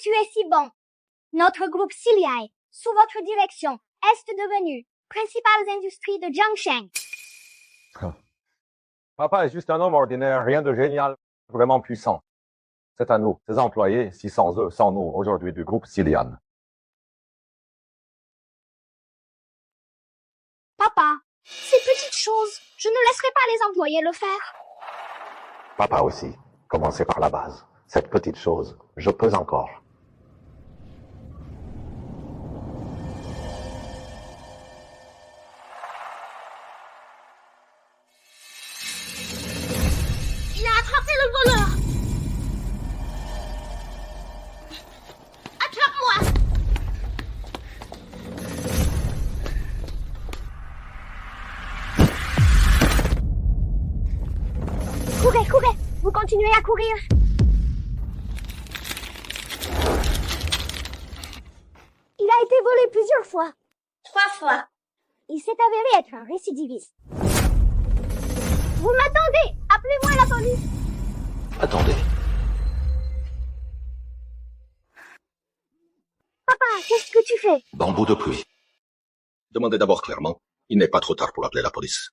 Tu es si bon. Notre groupe Ciliae, sous votre direction, est devenu principales industries de Jiangsheng. Papa est juste un homme ordinaire, rien de génial, vraiment puissant. C'est à nous, ses employés, si sans eux, sans nous, aujourd'hui du groupe Cilian. Papa, ces petites choses, je ne laisserai pas les employés le faire. Papa aussi, commencez par la base. Cette petite chose, je peux encore. Il a attrapé le voleur. Attrape-moi. Courez, courez. Vous continuez à courir. Il a été volé plusieurs fois. 3 fois. Il s'est avéré être un récidiviste. Vous m'attendez. Appelez-moi la police. Attendez. Papa, qu'est-ce que tu fais? Bambou de pluie. Demandez d'abord clairement. Il n'est pas trop tard pour appeler la police.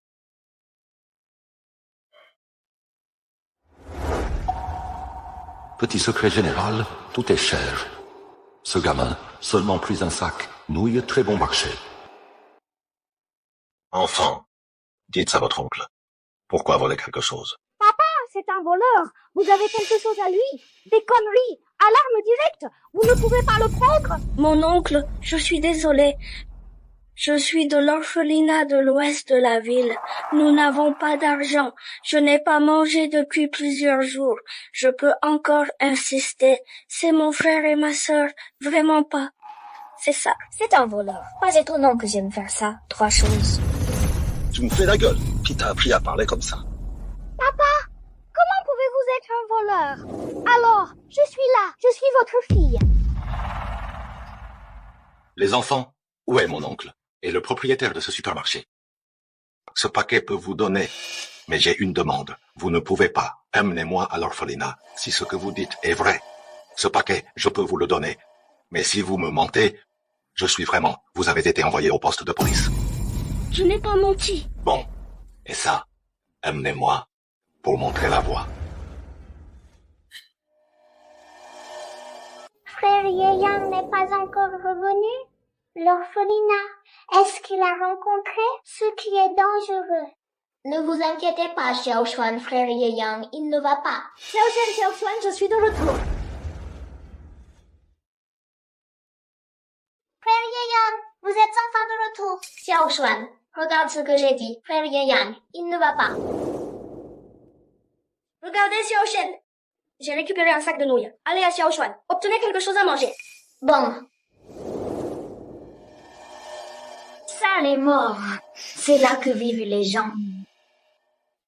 Petit secret général, tout est cher. Ce gamin, seulement plus un sac, nouilles très bon marché. Enfant, dites à votre oncle. Pourquoi voler quelque chose? Papa, c'est un voleur. Vous avez quelque chose à lui. Des conneries. Alarme directe. Vous ne pouvez pas le prendre. Mon oncle, je suis désolé. Je suis de l'orphelinat de l'ouest de la ville. Nous n'avons pas d'argent. Je n'ai pas mangé depuis plusieurs jours. Je peux encore insister. C'est mon frère et ma sœur. Vraiment pas. C'est ça. C'est un voleur. Pas étonnant que j'aime faire ça. 3 choses. Tu me fais la gueule. Qui t'a appris à parler comme ça? Papa, comment pouvez-vous être un voleur? Alors, je suis là. Je suis votre fille. Les enfants, où est mon oncle? Et le propriétaire de ce supermarché. Ce paquet peut vous donner, mais j'ai une demande. Vous ne pouvez pas. Amenez-moi à l'orphelinat. Si ce que vous dites est vrai, ce paquet, je peux vous le donner. Mais si vous me mentez, je suis vraiment, vous avez été envoyé au poste de police. Je n'ai pas menti. Bon. Et ça, amenez-moi pour montrer la voie. Frère Yeyang n'est pas encore revenu? L'orphelinat, est-ce qu'il a rencontré ce qui est dangereux? Ne vous inquiétez pas, Xiao Xuan, frère Yeyang, il ne va pas. Xiao Xuan, je suis de retour. Frère Yeyang, vous êtes enfin de retour. Xiao Xuan, regarde ce que j'ai dit. Frère Yeyang, il ne va pas. Regardez Xiao Shen. J'ai récupéré un sac de nouilles. Allez à Xiao Xuan. Obtenez quelque chose à manger. Bon. Ça, les morts. C'est là que vivent les gens.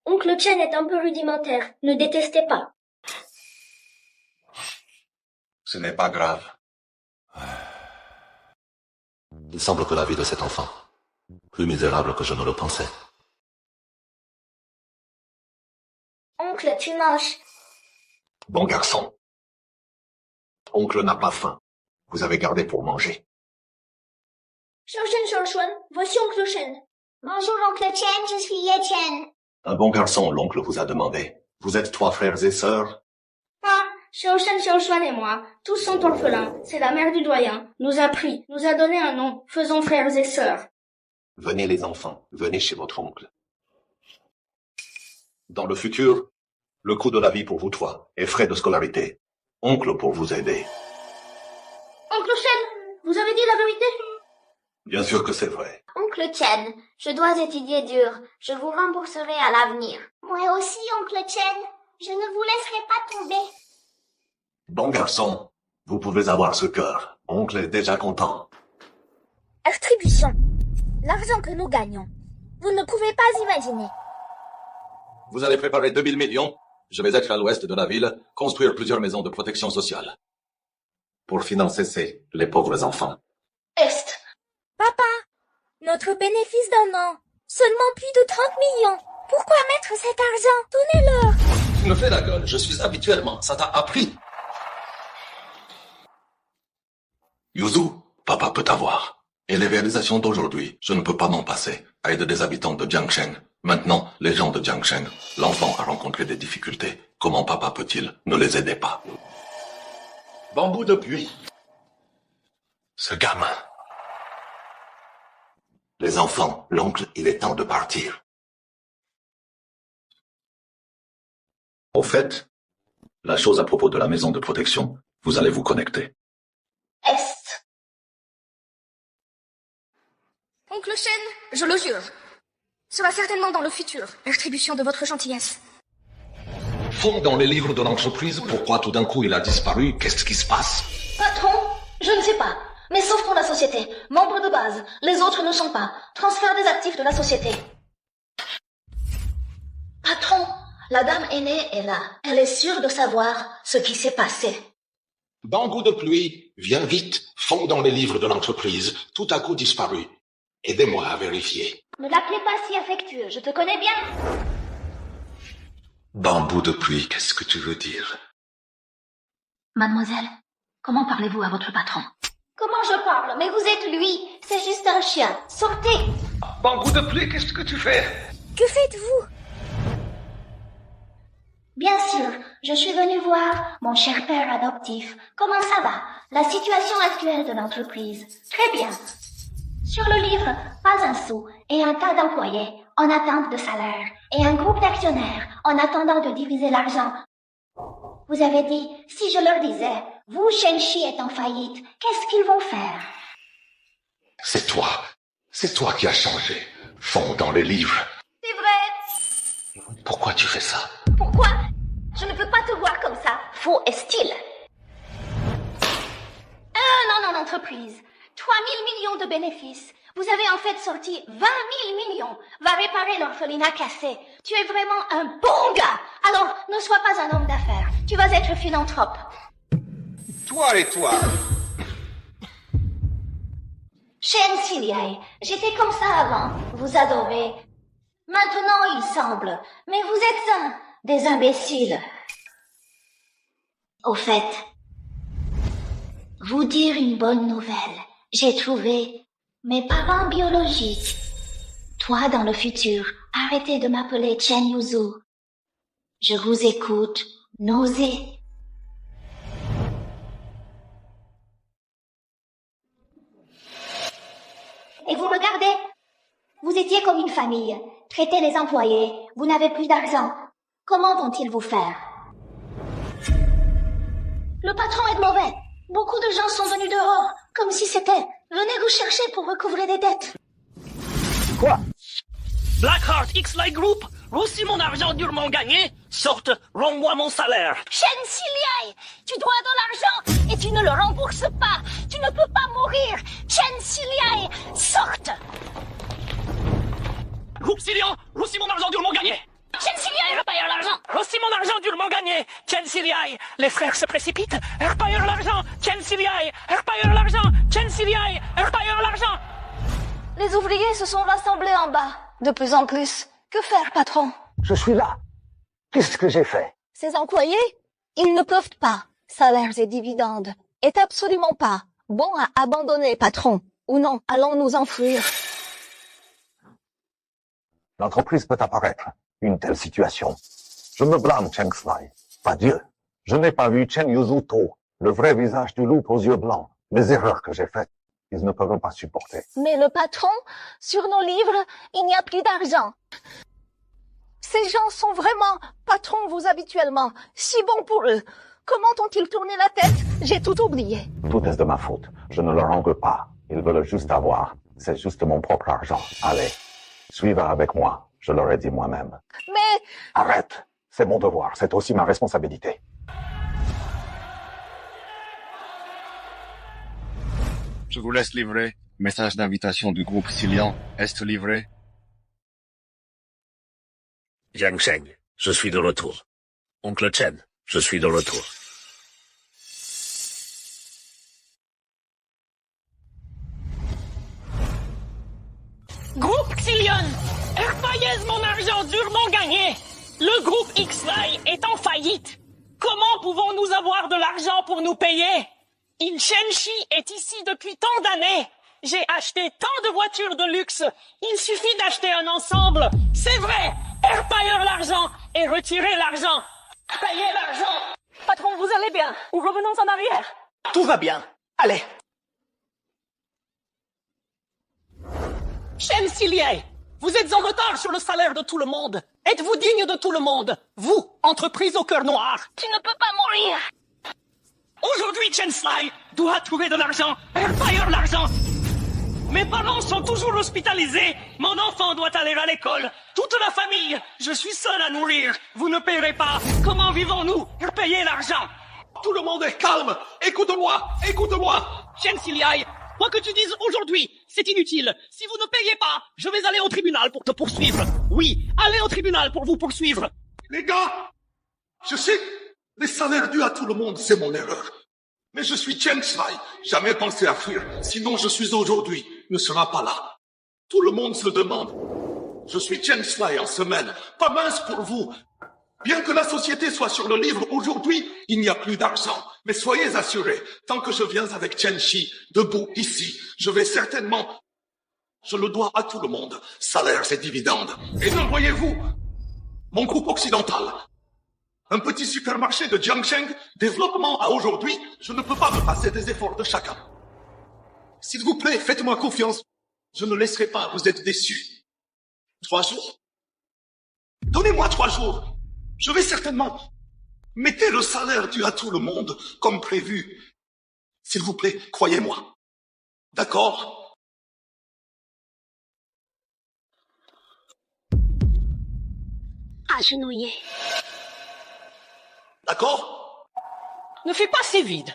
Oncle Chen est un peu rudimentaire. Ne détestez pas. Ce n'est pas grave. Il semble que la vie de cet enfant, plus misérable que je ne le pensais. Oncle, tu manges. Bon garçon. Oncle n'a pas faim. Vous avez gardé pour manger. Xiao Shen, Xiao Xuan, voici Oncle Chen. Bonjour, Oncle Chen, je suis Ye Chen. Un bon garçon, l'oncle vous a demandé. Vous êtes 3 frères et sœurs? Ah, Xiao Shen, Xiao Xuan et moi, tous sont orphelins. C'est la mère du doyen. Nous a pris, nous a donné un nom. Faisons frères et sœurs. Venez les enfants, venez chez votre oncle. Dans le futur, le coût de la vie pour vous 3 et frais de scolarité. Oncle pour vous aider. Oncle Chen, vous avez dit la vérité? Bien sûr que c'est vrai. Oncle Chen, je dois étudier dur. Je vous rembourserai à l'avenir. Moi aussi, Oncle Chen. Je ne vous laisserai pas tomber. Bon garçon, vous pouvez avoir ce cœur. Oncle est déjà content. Attribution. L'argent que nous gagnons. Vous ne pouvez pas imaginer. Vous allez préparer 2000 millions. Je vais être à l'ouest de la ville, construire plusieurs maisons de protection sociale. Pour financer les pauvres enfants. Est. Papa, notre bénéfice d'un an. Seulement plus de 30 millions. Pourquoi mettre cet argent? Donnez-le. Tu me fais la gueule, je suis habituellement, ça t'a appris. Yuzu, papa peut avoir. Et les réalisations d'aujourd'hui, je ne peux pas m'en passer. Aide des habitants de Jiangsheng. Maintenant, les gens de Jiangsheng. L'enfant a rencontré des difficultés. Comment papa peut-il ne les aider pas? Bambou de pluie. Ce gamin. Les enfants, l'oncle, il est temps de partir. Au fait, la chose à propos de la maison de protection, vous allez vous connecter. Est. Oncle Shen, je le jure, sera certainement dans le futur l'attribution de votre gentillesse. Fond dans les livres de l'entreprise, pourquoi tout d'un coup il a disparu? Qu'est-ce qui se passe? Patron, je ne sais pas. Mais sauf pour la société, membre de base, les autres ne sont pas. Transfert des actifs de la société. Patron, la dame aînée est là. Elle est sûre de savoir ce qui s'est passé. Bambou de pluie, viens vite, fond dans les livres de l'entreprise, tout à coup disparu. Aidez-moi à vérifier. Ne l'appelez pas si affectueux, je te connais bien. Bambou de pluie, qu'est-ce que tu veux dire? Mademoiselle, comment parlez-vous à votre patron? Comment je parle? Mais vous êtes lui. C'est juste un chien. Sortez. Bambou de pluie, qu'est-ce que tu fais? Que faites-vous? Bien sûr, je suis venue voir mon cher père adoptif. Comment ça va? La situation actuelle de l'entreprise. Très bien. Sur le livre, pas un sou et un tas d'employés en attente de salaire et un groupe d'actionnaires en attendant de diviser l'argent. Vous avez dit, si je leur disais, vous, Shenchi est en faillite, qu'est-ce qu'ils vont faire? C'est toi qui as changé. Fond dans les livres. C'est vrai. Pourquoi tu fais ça? Pourquoi? Je ne peux pas te voir comme ça. Faux est-il? Un an en entreprise, 3 000 millions de bénéfices. Vous avez en fait sorti 20 000 millions. Va réparer l'orphelinat cassé. Tu es vraiment un bon gars. Alors, ne sois pas un homme d'affaires. Tu vas être philanthrope. Toi et toi. Shen Xiliai, j'étais comme ça avant. Vous adorez. Maintenant, il semble. Mais vous êtes des imbéciles. Au fait, vous dire une bonne nouvelle. J'ai trouvé mes parents biologiques. Toi, dans le futur, arrêtez de m'appeler Chen Yuzu. Je vous écoute, nausée. Et vous regardez, vous étiez comme une famille. Traitez les employés, vous n'avez plus d'argent. Comment vont-ils vous faire? Le patron est mauvais. Beaucoup de gens sont venus dehors, comme si c'était « Venez vous chercher pour recouvrer des dettes ». Quoi? Blackheart X-Light Group, reçu mon argent durement gagné, sorte, rends-moi mon salaire. Shen Xiliai, tu dois de l'argent et tu ne le rembourses pas. Tu ne peux pas mourir. Shen Xiliai, sorte. Groupe Silian, reçu mon argent durement gagné. Shen Xiliai, repayeur l'argent. Reçu mon argent durement gagné. Chen Xiliai, les frères se précipitent. Repayeur l'argent. Chen Xiliai, repayeur l'argent. Chen Xiliai, repayeur l'argent. Les ouvriers se sont rassemblés en bas. De plus en plus. Que faire, patron? Je suis là. Qu'est-ce que j'ai fait? Ces employés, ils ne peuvent pas. Salaires et dividendes est absolument pas bon à abandonner, patron. Ou non, allons nous enfuir. L'entreprise peut apparaître. Une telle situation. Je me blâme Cheng Slai, pas Dieu. Je n'ai pas vu Chen Yuzu To, le vrai visage du loup aux yeux blancs. Les erreurs que j'ai faites, ils ne peuvent pas supporter. Mais le patron, sur nos livres, il n'y a plus d'argent. Ces gens sont vraiment, patron, vous habituellement, si bons pour eux. Comment ont-ils tourné la tête? J'ai tout oublié. Tout est de ma faute. Je ne leur en veux pas. Ils veulent juste avoir. C'est juste mon propre argent. Allez, suivez avec moi. Je leur ai dit moi-même. Mais... Arrête. C'est mon devoir. C'est aussi ma responsabilité. Je vous laisse livrer. Message d'invitation du groupe Silian. Est livré. Jiangsheng, je suis de retour. Oncle Chen, je suis de retour. Groupe Xilion, repayez mon argent durement gagné. Le groupe X-Fly est en faillite. Comment pouvons-nous avoir de l'argent pour nous payer? Chen Shi est ici depuis tant d'années. J'ai acheté tant de voitures de luxe. Il suffit d'acheter un ensemble. C'est vrai. Empire l'argent et retirer l'argent. Payez l'argent. Patron, vous allez bien? Ou revenons en arrière? Tout va bien. Allez. Chen Silier, vous êtes en retard sur le salaire de tout le monde. Êtes-vous digne de tout le monde? Vous, entreprise au cœur noir. Tu ne peux pas mourir. Aujourd'hui, Chen Sly doit trouver de l'argent. Empire l'argent. Mes parents sont toujours hospitalisés. Mon enfant doit aller à l'école. Toute la famille. Je suis seul à nourrir. Vous ne paierez pas. Comment vivons-nous? Payez l'argent. Tout le monde est calme. Écoute-moi, écoute-moi. Chen Siliai, quoi que tu dises aujourd'hui, c'est inutile. Si vous ne payez pas, je vais aller au tribunal pour te poursuivre. Oui, allez au tribunal pour vous poursuivre. Les gars, je sais, les salaires dus à tout le monde, c'est mon erreur. Mais je suis Chen Sly, jamais pensé à fuir. Sinon, je suis aujourd'hui, ne sera pas là. Tout le monde se le demande. Je suis Chen Sly en semaine, pas mince pour vous. Bien que la société soit sur le livre aujourd'hui, il n'y a plus d'argent. Mais soyez assurés, tant que je viens avec Chen Shi, debout ici, je vais certainement... Je le dois à tout le monde. Salaires et dividendes. Et non, voyez-vous, mon groupe occidental, un petit supermarché de Jiangsheng, développement à aujourd'hui, je ne peux pas me passer des efforts de chacun. S'il vous plaît, faites-moi confiance. Je ne laisserai pas vous être déçus. 3 jours. Donnez-moi 3 jours. Je vais certainement... Mettez le salaire dû à tout le monde, comme prévu. S'il vous plaît, croyez-moi. D'accord? Agenouillé. D'accord? Ne fais pas si vide.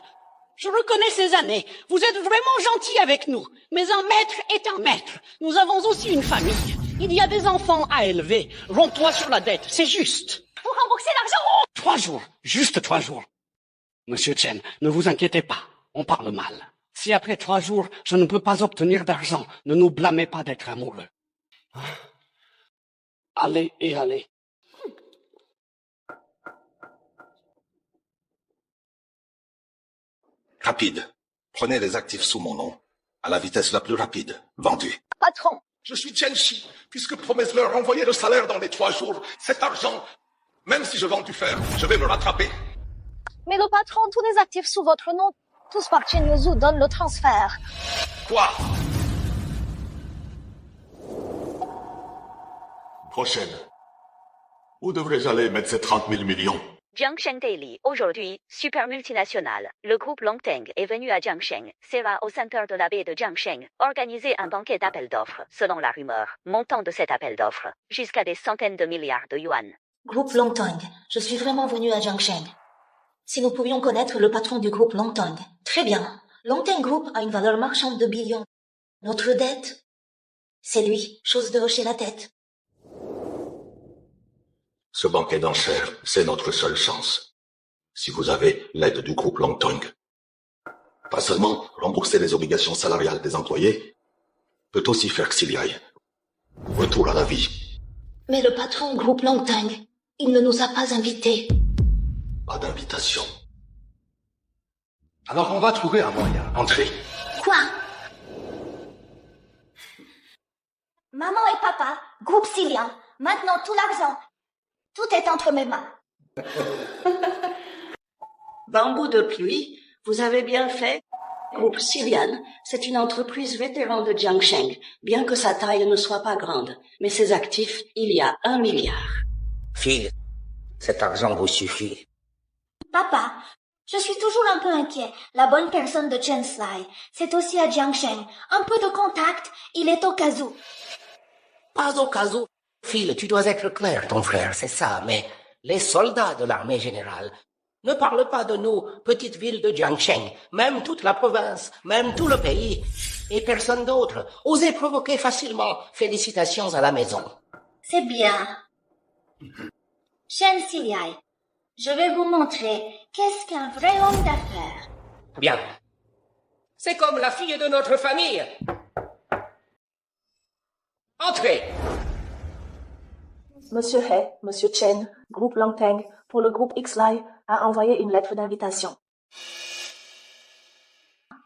Je reconnais ces années. Vous êtes vraiment gentil avec nous. Mais un maître est un maître. Nous avons aussi une famille. Il y a des enfants à élever. Rends-toi sur la dette. C'est juste. Pour rembourser l'argent? 3 jours. Juste 3 jours. Monsieur Chen, ne vous inquiétez pas. On parle mal. Si après 3 jours, je ne peux pas obtenir d'argent, ne nous blâmez pas d'être amoureux. Allez et allez. Rapide. Prenez les actifs sous mon nom. À la vitesse la plus rapide. Vendu. Patron, Je suis Chen Shi. Puisque promesse-leur envoyer le salaire dans les 3 jours. Cet argent, même si je vends du fer, je vais me rattraper. mais le patron, tous les actifs sous votre nom, tous par Chen Yuzu donne le transfert. Quoi? Prochaine. Où devrais-je aller mettre ces 30 000 millions? Jiangsheng Daily, aujourd'hui, super multinational. Le groupe Longteng est venu à Jiangsheng, sera au centre de la baie de Jiangsheng, organiser un banquet d'appel d'offres, selon la rumeur. Montant de cet appel d'offres, jusqu'à des centaines de milliards de yuan. Groupe Longteng, je suis vraiment venu à Jiangsheng. Si nous pouvions connaître le patron du groupe Longteng. Très bien. Longteng Group a une valeur marchande de billions. Notre dette, c'est lui, chose de hocher la tête. Ce banquet d'enchères, c'est notre seule chance. Si vous avez l'aide du groupe Longteng. Pas seulement rembourser les obligations salariales des employés, peut aussi faire Xiliai. Retour à la vie. Mais le patron groupe Longteng, il ne nous a pas invités. Pas d'invitation. Alors on va trouver un moyen. Entrez. Quoi? Maman et papa, groupe Cillian, maintenant tout l'argent. Tout est entre mes mains. Bambou de pluie, vous avez bien fait. Groupe Cillian, c'est une entreprise vétéran de Jiangsheng, bien que sa taille ne soit pas grande. Mais ses actifs, il y a 1 milliard. Fille, cet argent vous suffit. Papa, je suis toujours un peu inquiet. La bonne personne de Chen Sly, c'est aussi à Jiangsheng. Un peu de contact, il est au cas où. Pas au cas où. Phil, tu dois être clair, ton frère, c'est ça, mais les soldats de l'armée générale ne parlent pas de nous, petite ville de Jiangsheng, même toute la province, même tout le pays, et personne d'autre. Osez provoquer facilement. Félicitations à la maison. C'est bien. Chen Siliai, je vais vous montrer qu'est-ce qu'un vrai homme d'affaires. Bien. C'est comme la fille de notre famille. Entrez. Monsieur He, Monsieur Chen, groupe Longteng, pour le groupe Xlai, a envoyé une lettre d'invitation.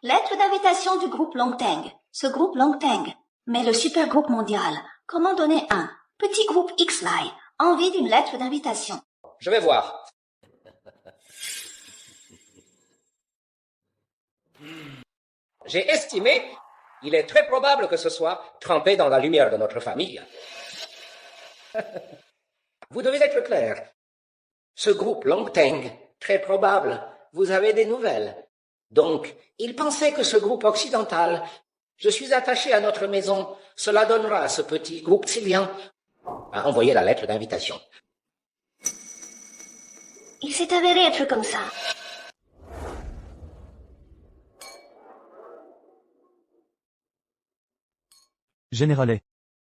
lettre d'invitation du groupe Longteng. Ce groupe Longteng, mais le super groupe mondial. Comment donner un petit groupe X-Lai envie d'une lettre d'invitation? Je vais voir. J'ai estimé, il est très probable que ce soit trempé dans la lumière de notre famille. Vous devez être clair. Ce groupe Longteng, très probable, vous avez des nouvelles. Donc, il pensait que ce groupe occidental, je suis attaché à notre maison, cela donnera à ce petit groupe Xilian à envoyer la lettre d'invitation. Il s'est avéré être comme ça. Généralet.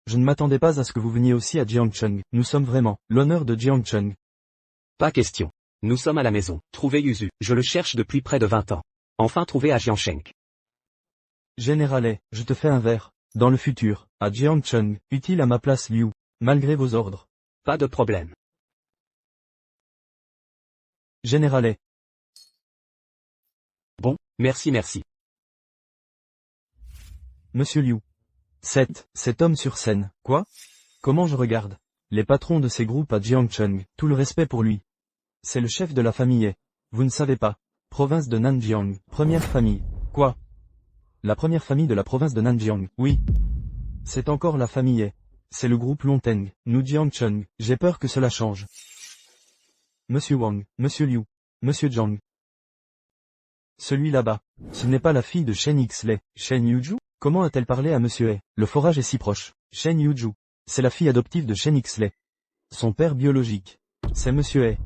Je ne m'attendais pas à ce que vous veniez aussi à Jiangcheng. Nous sommes vraiment l'honneur de Jiangcheng. Pas question. Nous sommes à la maison. Trouvez Yuzu. Je le cherche depuis près de 20 ans. Enfin trouvé à Jiangcheng. Généralet, je te fais un verre. Dans le futur, à Jiangcheng, utile à ma place Liu. Malgré vos ordres. Pas de problème. Généralet. Bon, merci. Monsieur Liu. Cet homme sur scène, quoi? Comment je regarde? Les patrons de ces groupes à Jiangcheng, tout le respect pour lui. C'est le chef de la famille. Vous ne savez pas. Province de Nanjiang, première famille. Quoi? La première famille de la province de Nanjiang, oui. C'est encore la famille. C'est le groupe Longteng, nous Jiangcheng, j'ai peur que cela change. Monsieur Wang, Monsieur Liu, Monsieur Zhang. Celui là-bas, ce n'est pas la fille de Shen Xlei, Shen Yuju? Comment a-t-elle parlé à Monsieur He? Le forage est si proche. Shen Yuju. C'est la fille adoptive de Shen Xlei. Son père biologique. C'est Monsieur He.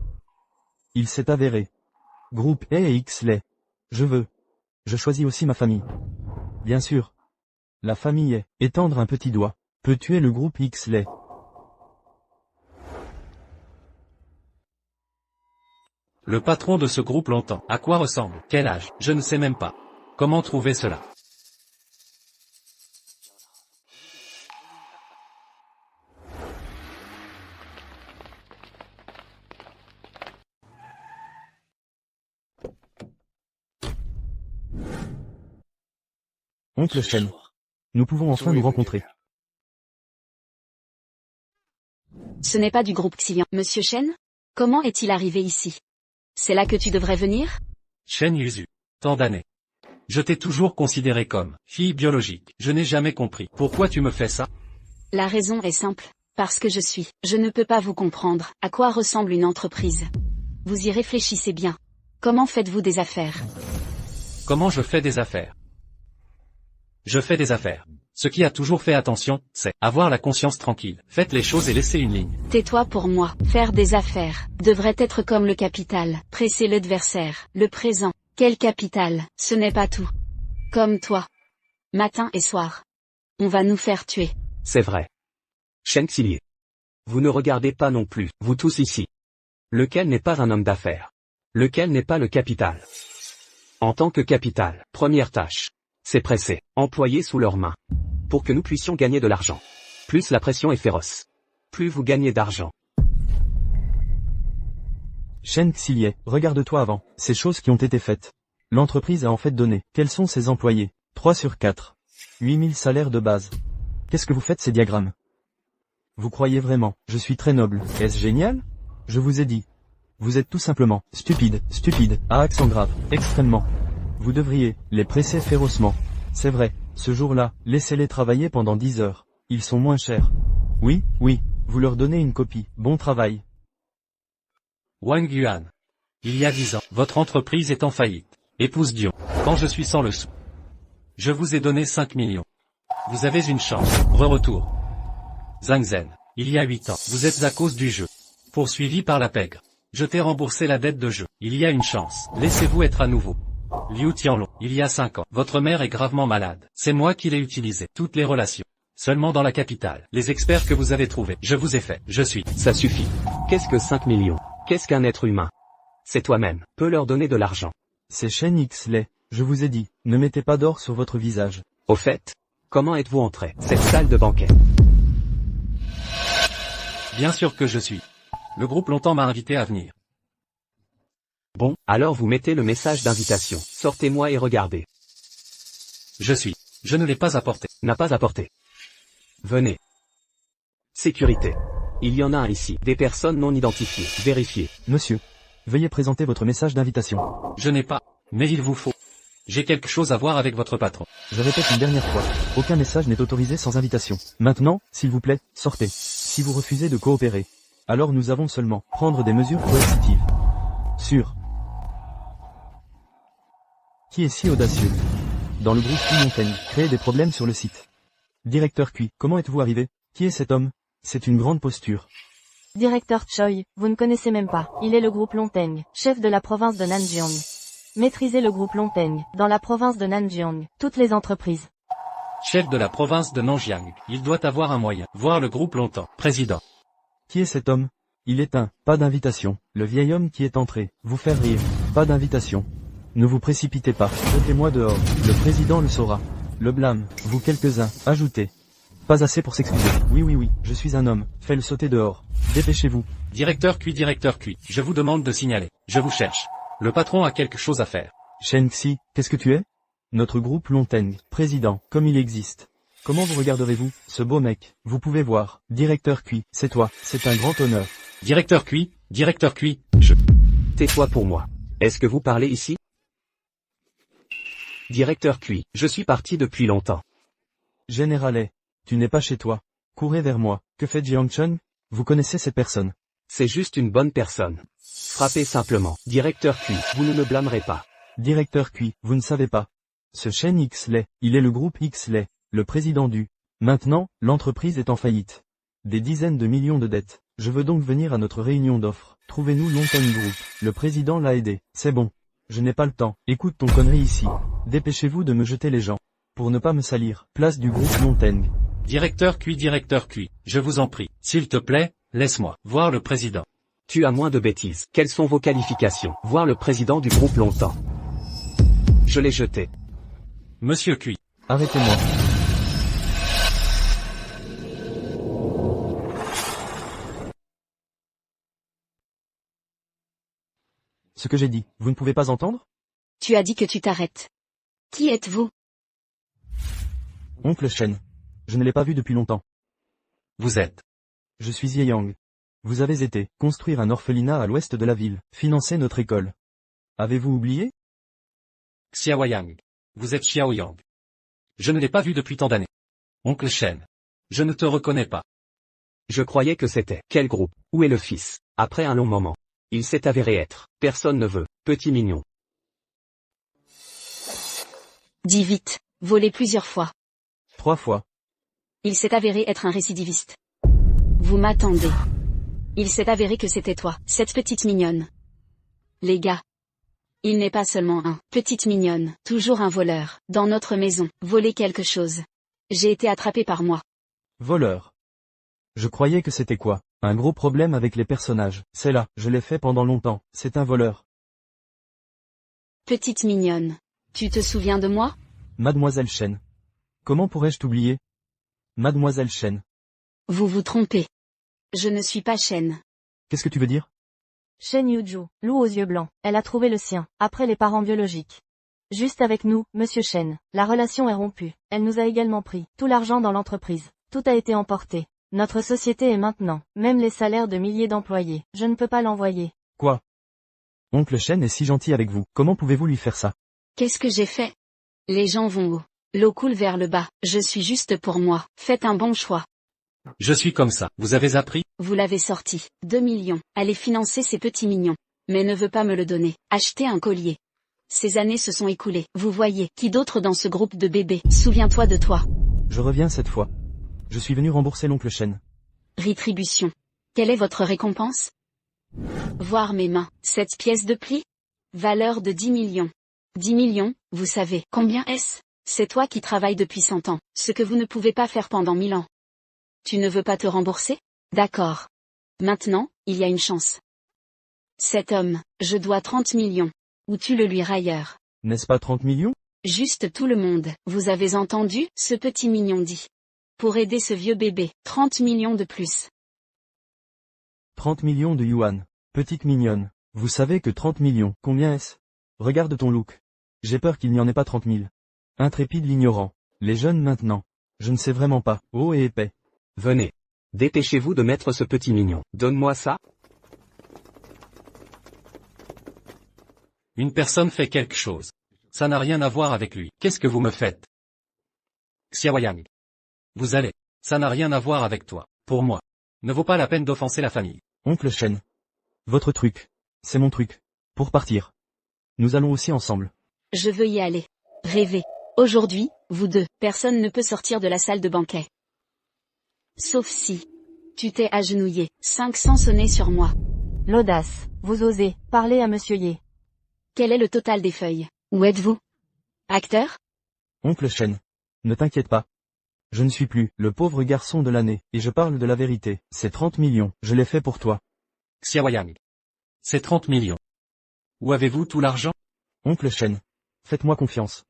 Il s'est avéré. Groupe He et Xlei. Je choisis aussi ma famille. Bien sûr. La famille He. Étendre un petit doigt. Peut tuer le groupe Xlei. Le patron de ce groupe longtemps. À quoi ressemble? Quel âge? Je ne sais même pas. Comment trouver cela? Oncle Shen. Nous pouvons enfin nous rencontrer. Ce n'est pas du groupe Xilian. Monsieur Shen? Comment est-il arrivé ici? C'est là que tu devrais venir? Shen Yuzu. Tant d'années. Je t'ai toujours considéré comme fille biologique. Je n'ai jamais compris. Pourquoi tu me fais ça? La raison est simple. Parce que je ne peux pas vous comprendre. À quoi ressemble une entreprise? Vous y réfléchissez bien. Comment faites-vous des affaires? Comment je fais des affaires? Je fais des affaires. Ce qui a toujours fait attention, c'est avoir la conscience tranquille. Faites les choses et laissez une ligne. Tais-toi pour moi. Faire des affaires devrait être comme le capital. Presser l'adversaire. Le présent. Quel capital? Ce n'est pas tout. Comme toi. Matin et soir. On va nous faire tuer. C'est vrai. Shen Xilian. Vous ne regardez pas non plus, vous tous ici. Lequel n'est pas un homme d'affaires? Lequel n'est pas le capital? En tant que capital, première tâche. C'est presser, employer sous leurs mains. Pour que nous puissions gagner de l'argent. Plus la pression est féroce. Plus vous gagnez d'argent. Shen Xilian, regarde-toi avant, ces choses qui ont été faites. L'entreprise a en fait donné. Quels sont ses employés? 3 sur 4. 8000 salaires de base. Qu'est-ce que vous faites ces diagrammes? Vous croyez vraiment, je suis très noble. Est-ce génial? Je vous ai dit. Vous êtes tout simplement stupide, à accent grave, extrêmement. Vous devriez les presser férocement. C'est vrai, ce jour-là, laissez-les travailler pendant 10 heures. Ils sont moins chers. Oui, vous leur donnez une copie. Bon travail. Wang Yuan. Il y a 10 ans, votre entreprise est en faillite. Épouse Dion. Quand je suis sans le sou. Je vous ai donné 5 millions. Vous avez une chance. Retour. Zhang Zhen. Il y a 8 ans, vous êtes à cause du jeu. Poursuivi par la pègre. Je t'ai remboursé la dette de jeu. Il y a une chance. Laissez-vous être à nouveau. Liu Tianlong. Il y a 5 ans. Votre mère est gravement malade. C'est moi qui l'ai utilisé. Toutes les relations. Seulement dans la capitale. Les experts que vous avez trouvés. Je vous ai fait. Je suis. Ça suffit. Qu'est-ce que 5 millions? Qu'est-ce qu'un être humain? C'est toi-même. Peux leur donner de l'argent. C'est Shen Xlei. Je vous ai dit, ne mettez pas d'or sur votre visage. Au fait, comment êtes-vous entré? Cette salle de banquet. Bien sûr que je suis. Le groupe longtemps m'a invité à venir. Bon, alors vous mettez le message d'invitation. Sortez-moi et regardez. Je ne l'ai pas apporté. N'a pas apporté. Venez. Sécurité. Il y en a un ici. Des personnes non identifiées. Vérifiez. Monsieur, veuillez présenter votre message d'invitation. Je n'ai pas. Mais il vous faut. J'ai quelque chose à voir avec votre patron. Je répète une dernière fois, aucun message n'est autorisé sans invitation. Maintenant, s'il vous plaît, sortez. Si vous refusez de coopérer, alors nous avons seulement prendre des mesures coercitives. Sûr. Qui est si audacieux? Dans le groupe Puy Montaigne, créer des problèmes sur le site. Directeur Cui, comment êtes-vous arrivé? Qui est cet homme? C'est une grande posture. Directeur Choi, vous ne connaissez même pas. Il est le groupe Longteng, chef de la province de Nanjiang. Maîtrisez le groupe Longteng, dans la province de Nanjiang, toutes les entreprises. Chef de la province de Nanjiang, il doit avoir un moyen. Voir le groupe longtemps. Président. Qui est cet homme? Il est un, pas d'invitation. Le vieil homme qui est entré, vous faire rire. Pas d'invitation. Ne vous précipitez pas, jetez-moi dehors. Le président le saura. Le blâme, vous quelques-uns, ajoutez. Pas assez pour s'excuser. Oui, je suis un homme, fais-le sauter dehors. Dépêchez-vous. Directeur Cui, je vous demande de signaler. Je vous cherche. Le patron a quelque chose à faire. Shen Xi, qu'est-ce que tu es? Notre groupe Longteng, président, comme il existe. Comment vous regarderez-vous, ce beau mec? Vous pouvez voir. Directeur Cui, c'est toi, c'est un grand honneur. Directeur Cui, Tais-toi pour moi. Est-ce que vous parlez ici? Directeur Cui, je suis parti depuis longtemps. Généralet, tu n'es pas chez toi. Courez vers moi. Que fait Jiang Chun? Vous connaissez cette personne? C'est juste une bonne personne. Frappez simplement. Directeur Cui, vous ne me blâmerez pas. Directeur Cui, vous ne savez pas. Ce Shen Xley, il est le groupe Xley, le président du. Maintenant, l'entreprise est en faillite. Des dizaines de millions de dettes. Je veux donc venir à notre réunion d'offres. Trouvez-nous Longteng Group. Le président l'a aidé. C'est bon. Je n'ai pas le temps. Écoute ton connerie ici. Dépêchez-vous de me jeter les gens. Pour ne pas me salir. Place du groupe Longteng. Directeur Cui, je vous en prie. S'il te plaît, laisse-moi voir le président. Tu as moins de bêtises. Quelles sont vos qualifications? Voir le président du groupe longtemps. Je l'ai jeté. Monsieur Cui. Arrêtez-moi. Ce que j'ai dit, vous ne pouvez pas entendre? Tu as dit que tu t'arrêtes. Qui êtes-vous? Oncle Shen. Je ne l'ai pas vu depuis longtemps. Vous êtes? Je suis Yang. Vous avez été construire un orphelinat à l'ouest de la ville, financer notre école. Avez-vous oublié? Xiaoyang. Vous êtes Xiaoyang. Je ne l'ai pas vu depuis tant d'années. Oncle Shen. Je ne te reconnais pas. Je croyais que c'était. Quel groupe? Où est le fils? Après un long moment. Il s'est avéré être. Personne ne veut. Petit mignon. Dis vite. Volé plusieurs fois. 3 fois. Il s'est avéré être un récidiviste. Vous m'attendez. Il s'est avéré que c'était toi, cette petite mignonne. Les gars. Il n'est pas seulement un petite mignonne, toujours un voleur, dans notre maison, voler quelque chose. J'ai été attrapé par moi. Voleur. Je croyais que c'était quoi? Un gros problème avec les personnages. C'est là, je l'ai fait pendant longtemps, c'est un voleur. Petite mignonne. Tu te souviens de moi? Mademoiselle Shen. Comment pourrais-je t'oublier? Mademoiselle Shen. Vous vous trompez. Je ne suis pas Shen. Qu'est-ce que tu veux dire? Shen Yuju, loup aux yeux blancs, elle a trouvé le sien, après les parents biologiques. Juste avec nous, monsieur Shen, la relation est rompue. Elle nous a également pris tout l'argent dans l'entreprise. Tout a été emporté. Notre société est maintenant, même les salaires de milliers d'employés. Je ne peux pas l'envoyer. Quoi? Oncle Shen est si gentil avec vous, comment pouvez-vous lui faire ça? Qu'est-ce que j'ai fait? Les gens vont haut. L'eau coule vers le bas. Je suis juste pour moi. Faites un bon choix. Je suis comme ça. Vous avez appris? Vous l'avez sorti. 2 millions. Allez financer ces petits mignons. Mais ne veut pas me le donner. Achetez un collier. Ces années se sont écoulées. Vous voyez, qui d'autre dans ce groupe de bébés? Souviens-toi de toi. Je reviens cette fois. Je suis venu rembourser l'oncle Shen. Rétribution. Quelle est votre récompense? Voir mes mains. Cette pièce de pli? Valeur de 10 millions. 10 millions, vous savez, combien est-ce? C'est toi qui travailles depuis 100 ans, ce que vous ne pouvez pas faire pendant 1000 ans. Tu ne veux pas te rembourser? D'accord. Maintenant, il y a une chance. Cet homme, je dois 30 millions. Ou tu le lui railleur. N'est-ce pas 30 millions? Juste tout le monde, vous avez entendu, ce petit mignon dit. Pour aider ce vieux bébé, 30 millions de plus. 30 millions de yuan. Petite mignonne. Vous savez que 30 millions, combien est-ce? Regarde ton look. J'ai peur qu'il n'y en ait pas 30 000. Intrépide l'ignorant. Les jeunes maintenant. Je ne sais vraiment pas. Haut et épais. Venez. Dépêchez-vous de mettre ce petit mignon. Donne-moi ça. Une personne fait quelque chose. Ça n'a rien à voir avec lui. Qu'est-ce que vous me faites? Xiaoyang. Vous allez. Ça n'a rien à voir avec toi. Pour moi. Ne vaut pas la peine d'offenser la famille. Oncle Shen. Votre truc. C'est mon truc. Pour partir. Nous allons aussi ensemble. Je veux y aller. Rêver. Aujourd'hui, vous deux, personne ne peut sortir de la salle de banquet. Sauf si. Tu t'es agenouillé, 500 sonner sur moi. L'audace. Vous osez. Parlez à Monsieur Ye. Quel est le total des feuilles? Où êtes-vous? Acteur? Oncle Shen. Ne t'inquiète pas. Je ne suis plus le pauvre garçon de l'année, et je parle de la vérité. C'est 30 millions, je l'ai fait pour toi. Xiaoyang. C'est 30 millions. Où avez-vous tout l'argent? Oncle Shen. Faites-moi confiance.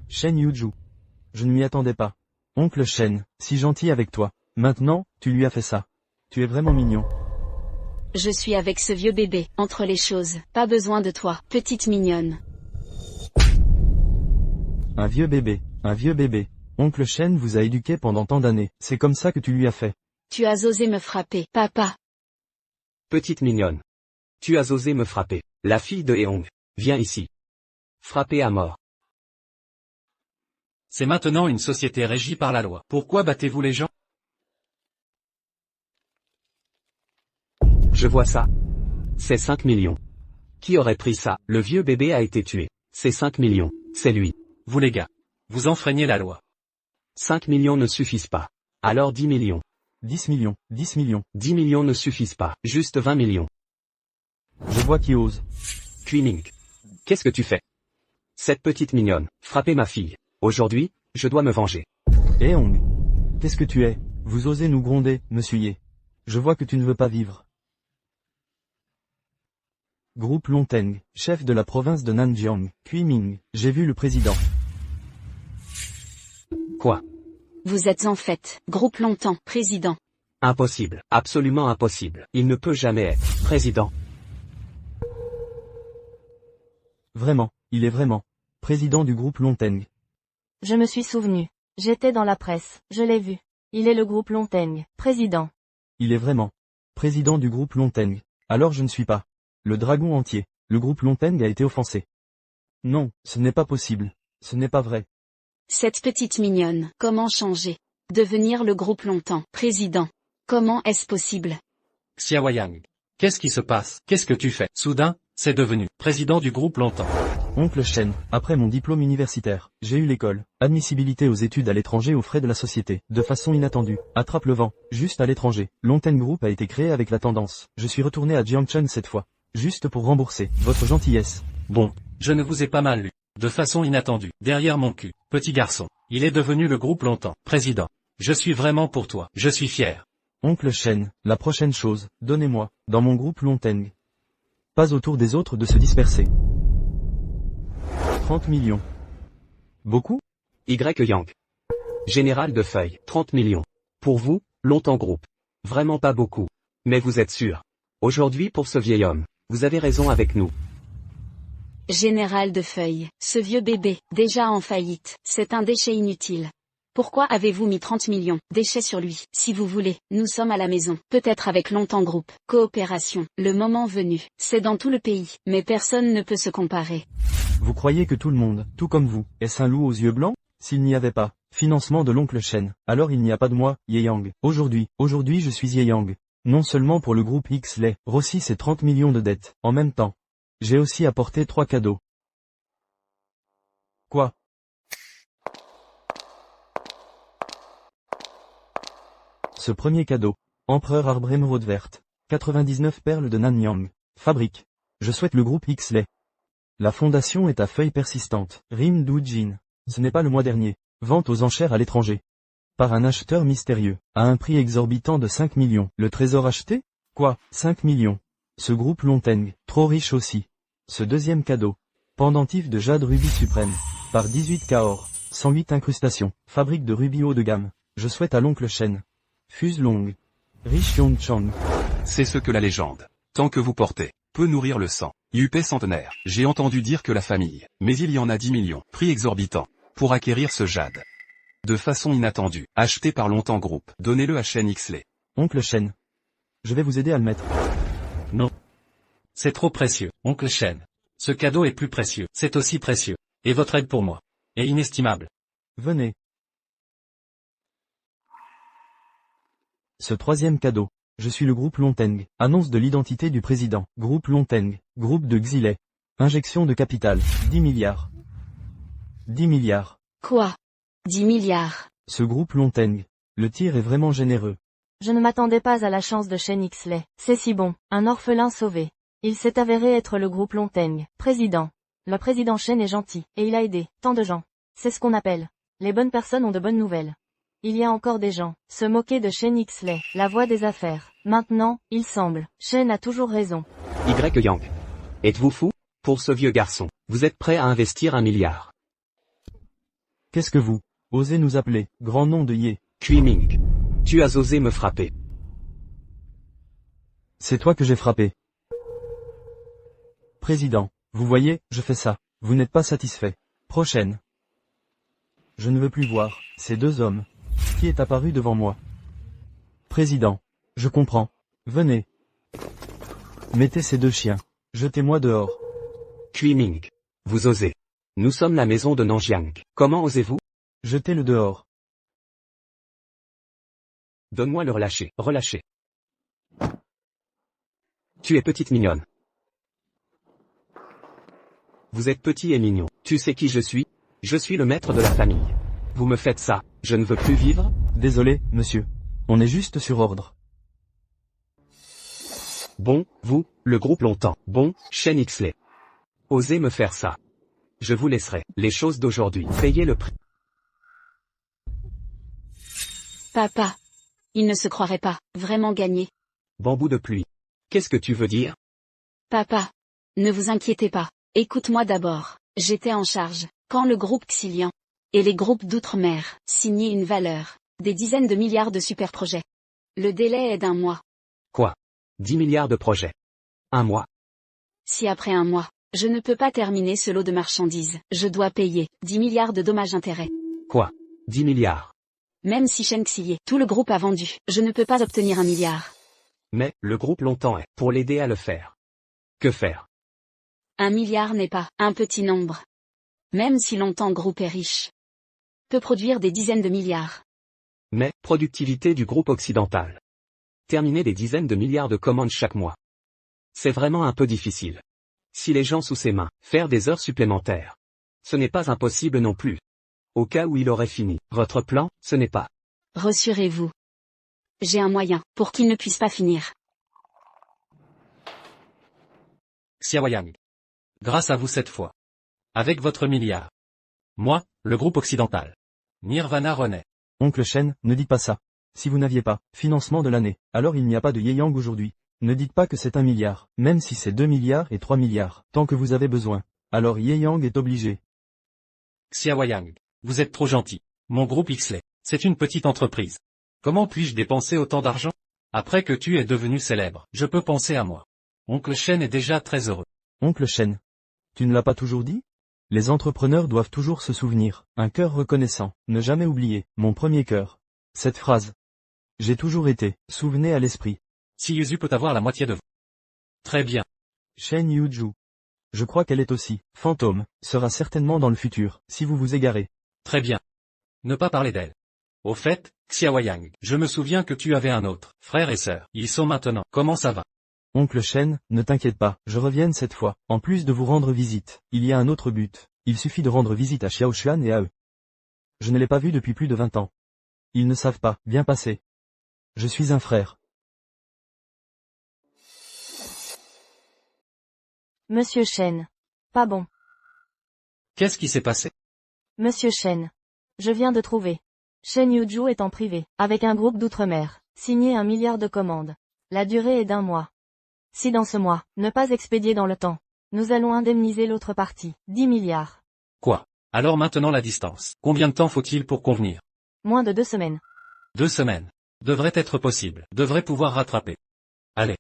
Shen Yuju. Je ne m'y attendais pas. Oncle Shen, si gentil avec toi. Maintenant, tu lui as fait ça. Tu es vraiment mignon. Je suis avec ce vieux bébé, entre les choses. Pas besoin de toi, petite mignonne. Un vieux bébé, un vieux bébé. Oncle Shen vous a éduqué pendant tant d'années. C'est comme ça que tu lui as fait. Tu as osé me frapper, papa. Petite mignonne. Tu as osé me frapper. La fille de Eong. Viens ici. Frapper à mort. C'est maintenant une société régie par la loi. Pourquoi battez-vous les gens? Je vois ça. C'est 5 millions. Qui aurait pris ça? Le vieux bébé a été tué. C'est 5 millions. C'est lui. Vous les gars. Vous enfreignez la loi. 5 millions ne suffisent pas. Alors 10 millions. 10 millions, 10 millions. 10 millions ne suffisent pas. Juste 20 millions. Je vois qui ose. Kuiming. Qu'est-ce que tu fais? Cette petite mignonne, frappez ma fille. Aujourd'hui, je dois me venger. Eong. Qu'est-ce que tu es? Vous osez nous gronder, monsieur Ye. Je vois que tu ne veux pas vivre. Groupe Longteng, chef de la province de Nanjiang, Kuiming. J'ai vu le président. Quoi? Vous êtes en fait, groupe Longtemps, président. Impossible, absolument impossible. Il ne peut jamais être président. Vraiment, il est vraiment président du groupe Longteng. Je me suis souvenu. J'étais dans la presse, je l'ai vu. Il est le groupe Longteng, président. Il est vraiment président du groupe Longteng. Alors je ne suis pas le dragon entier. Le groupe Longteng a été offensé. Non, ce n'est pas possible. Ce n'est pas vrai. Cette petite mignonne, comment changer? Devenir le groupe Longtemps, président. Comment est-ce possible? Xiaoyang. Qu'est-ce qui se passe? Qu'est-ce que tu fais? Soudain, c'est devenu président du groupe Longtemps. Oncle Shen, après mon diplôme universitaire, j'ai eu l'école. Admissibilité aux études à l'étranger aux frais de la société. De façon inattendue. Attrape le vent. Juste à l'étranger. Longteng Group a été créé avec la tendance. Je suis retourné à Jiangcheng cette fois. Juste pour rembourser votre gentillesse. Bon, je ne vous ai pas mal lu. De façon inattendue. Derrière mon cul. Petit garçon. Il est devenu le groupe Longtemps. Président. Je suis vraiment pour toi. Je suis fier. Oncle Shen, la prochaine chose, donnez-moi, dans mon groupe Longteng. Pas autour des autres de se disperser. 30 millions. Beaucoup? Yang. Général de feuilles, 30 millions. Pour vous, Longtemps Groupe. Vraiment pas beaucoup. Mais vous êtes sûr. Aujourd'hui pour ce vieil homme. Vous avez raison avec nous. Général de feuilles, ce vieux bébé, déjà en faillite, c'est un déchet inutile. Pourquoi avez-vous mis 30 millions, déchets sur lui? Si vous voulez, nous sommes à la maison, peut-être avec Longtemps Groupe, coopération, le moment venu, c'est dans tout le pays, mais personne ne peut se comparer. Vous croyez que tout le monde, tout comme vous, est un loup aux yeux blancs? S'il n'y avait pas financement de l'oncle Shen, alors il n'y a pas de moi, Ye Yang. Aujourd'hui je suis Ye Yang. Non seulement pour le groupe X-Lay, Rossi c'est 30 millions de dettes, en même temps. J'ai aussi apporté 3 cadeaux. Quoi? Ce premier cadeau. Empereur arbre émeraude verte. 99 perles de Nanyang. Fabrique. Je souhaite le groupe X-Lay. La fondation est à feuilles persistantes. Rim Doujin. Ce n'est pas le mois dernier. Vente aux enchères à l'étranger. Par un acheteur mystérieux. À un prix exorbitant de 5 millions. Le trésor acheté? Quoi? 5 millions. Ce groupe Longteng. Trop riche aussi. Ce deuxième cadeau. Pendentif de jade rubis suprême. Par 18 Kaor. 108 incrustations. Fabrique de rubis haut de gamme. Je souhaite à l'oncle Shen. Fuse longue. Riche Yongchang. C'est ce que la légende. Tant que vous portez peut nourrir le sang. IUP centenaire. J'ai entendu dire que la famille, mais il y en a 10 millions. Prix exorbitant. Pour acquérir ce jade. De façon inattendue. Acheté par Longtemps Group. Donnez-le à Shen Ixley. Oncle Shen. Je vais vous aider à le mettre. Non. C'est trop précieux, oncle Shen. Ce cadeau est plus précieux. C'est aussi précieux. Et votre aide pour moi est inestimable. Venez. Ce troisième cadeau. Je suis le groupe Longteng. Annonce de l'identité du président. Groupe Longteng. Groupe de Xilei. Injection de capital. 10 milliards. 10 milliards. Quoi? 10 milliards. Ce groupe Longteng. Le tir est vraiment généreux. Je ne m'attendais pas à la chance de Shen Ixley. C'est si bon, un orphelin sauvé. Il s'est avéré être le groupe Longteng. Président. Le président Shen est gentil, et il a aidé tant de gens. C'est ce qu'on appelle. Les bonnes personnes ont de bonnes nouvelles. Il y a encore des gens, se moquer de Shen Ixley, la voix des affaires. Maintenant, il semble, Shen a toujours raison. Y Yang. Êtes-vous fou? Pour ce vieux garçon, vous êtes prêt à investir 1 milliard. Qu'est-ce que vous osez nous appeler, grand nom de Ye? Kui Ming. Tu as osé me frapper. C'est toi que j'ai frappé. Président, vous voyez, je fais ça. Vous n'êtes pas satisfait. Prochaine. Je ne veux plus voir ces deux hommes. Qui est apparu devant moi? Président. Je comprends. Venez. Mettez ces deux chiens. Jetez-moi dehors. Kui Ming. Vous osez. Nous sommes la maison de Nanjiang. Comment osez-vous? Jetez-le dehors. Donne-moi le relâcher. Relâcher. Tu es petite mignonne. Vous êtes petit et mignon. Tu sais qui je suis? Je suis le maître de la famille. Vous me faites ça, je ne veux plus vivre? Désolé, monsieur. On est juste sur ordre. Bon, vous, le groupe Longtemps. Bon, Shen Ixley. Osez me faire ça. Je vous laisserai les choses d'aujourd'hui. Payez le prix. Papa. Il ne se croirait pas, vraiment gagné. Bambou de pluie. Qu'est-ce que tu veux dire? Papa. Ne vous inquiétez pas. Écoute-moi d'abord. J'étais en charge, quand le groupe Xilian et les groupes d'outre-mer signaient une valeur, des dizaines de milliards de super projets. Le délai est d'1 mois. Quoi? 10 milliards de projets. 1 mois. Si après 1 mois, je ne peux pas terminer ce lot de marchandises, je dois payer 10 milliards de dommages-intérêts. Quoi? 10 milliards. Même si Shen Xiye, tout le groupe a vendu, je ne peux pas obtenir 1 milliard. Mais, le groupe Longtemps est, pour l'aider à le faire. Que faire? 1 milliard n'est pas un petit nombre. Même si Longtemps Groupe est riche. Peut produire des dizaines de milliards. Mais, productivité du groupe occidental. Terminer des dizaines de milliards de commandes chaque mois. C'est vraiment un peu difficile. Si les gens sous ses mains, faire des heures supplémentaires. Ce n'est pas impossible non plus. Au cas où il aurait fini, votre plan, ce n'est pas. Rassurez-vous. J'ai un moyen, pour qu'il ne puisse pas finir. Xiaoyang. Grâce à vous cette fois. Avec votre milliard. Moi, le groupe occidental. Nirvana renaît. Oncle Shen, ne dites pas ça. Si vous n'aviez pas financement de l'année, alors il n'y a pas de Yeyang aujourd'hui. Ne dites pas que c'est 1 milliard, même si c'est 2 milliards et 3 milliards, tant que vous avez besoin. Alors Yeyang est obligé. Xiaoyang. Vous êtes trop gentil. Mon groupe Ixley, c'est une petite entreprise. Comment puis-je dépenser autant d'argent? Après que tu es devenu célèbre, je peux penser à moi. Oncle Shen est déjà très heureux. Oncle Shen. Tu ne l'as pas toujours dit? Les entrepreneurs doivent toujours se souvenir, un cœur reconnaissant, ne jamais oublier, mon premier cœur. Cette phrase. J'ai toujours été, souvenez à l'esprit. Si Yuzu peut avoir la moitié de vous. Très bien. Shen Yuju. Je crois qu'elle est aussi, fantôme, sera certainement dans le futur, si vous vous égarez. Très bien. Ne pas parler d'elle. Au fait, Xiaoyang, je me souviens que tu avais un autre, frère et sœur. Ils sont maintenant. Comment ça va? Oncle Shen, ne t'inquiète pas, je reviens cette fois. En plus de vous rendre visite, il y a un autre but. Il suffit de rendre visite à Xiaoshuan et à eux. Je ne l'ai pas vu depuis plus de 20 ans. Ils ne savent pas, bien passé. Je suis un frère. Monsieur Shen. Pas bon. Qu'est-ce qui s'est passé? Monsieur Shen. Je viens de trouver. Shen Yuju est en privé, avec un groupe d'outre-mer, signé 1 milliard de commandes. La durée est d'1 mois. Si dans ce mois, ne pas expédier dans le temps, nous allons indemniser l'autre partie, 10 milliards. Quoi? Alors maintenant la distance. Combien de temps faut-il pour convenir? Moins de 2 semaines. 2 semaines. Devrait être possible. Devrait pouvoir rattraper. Allez.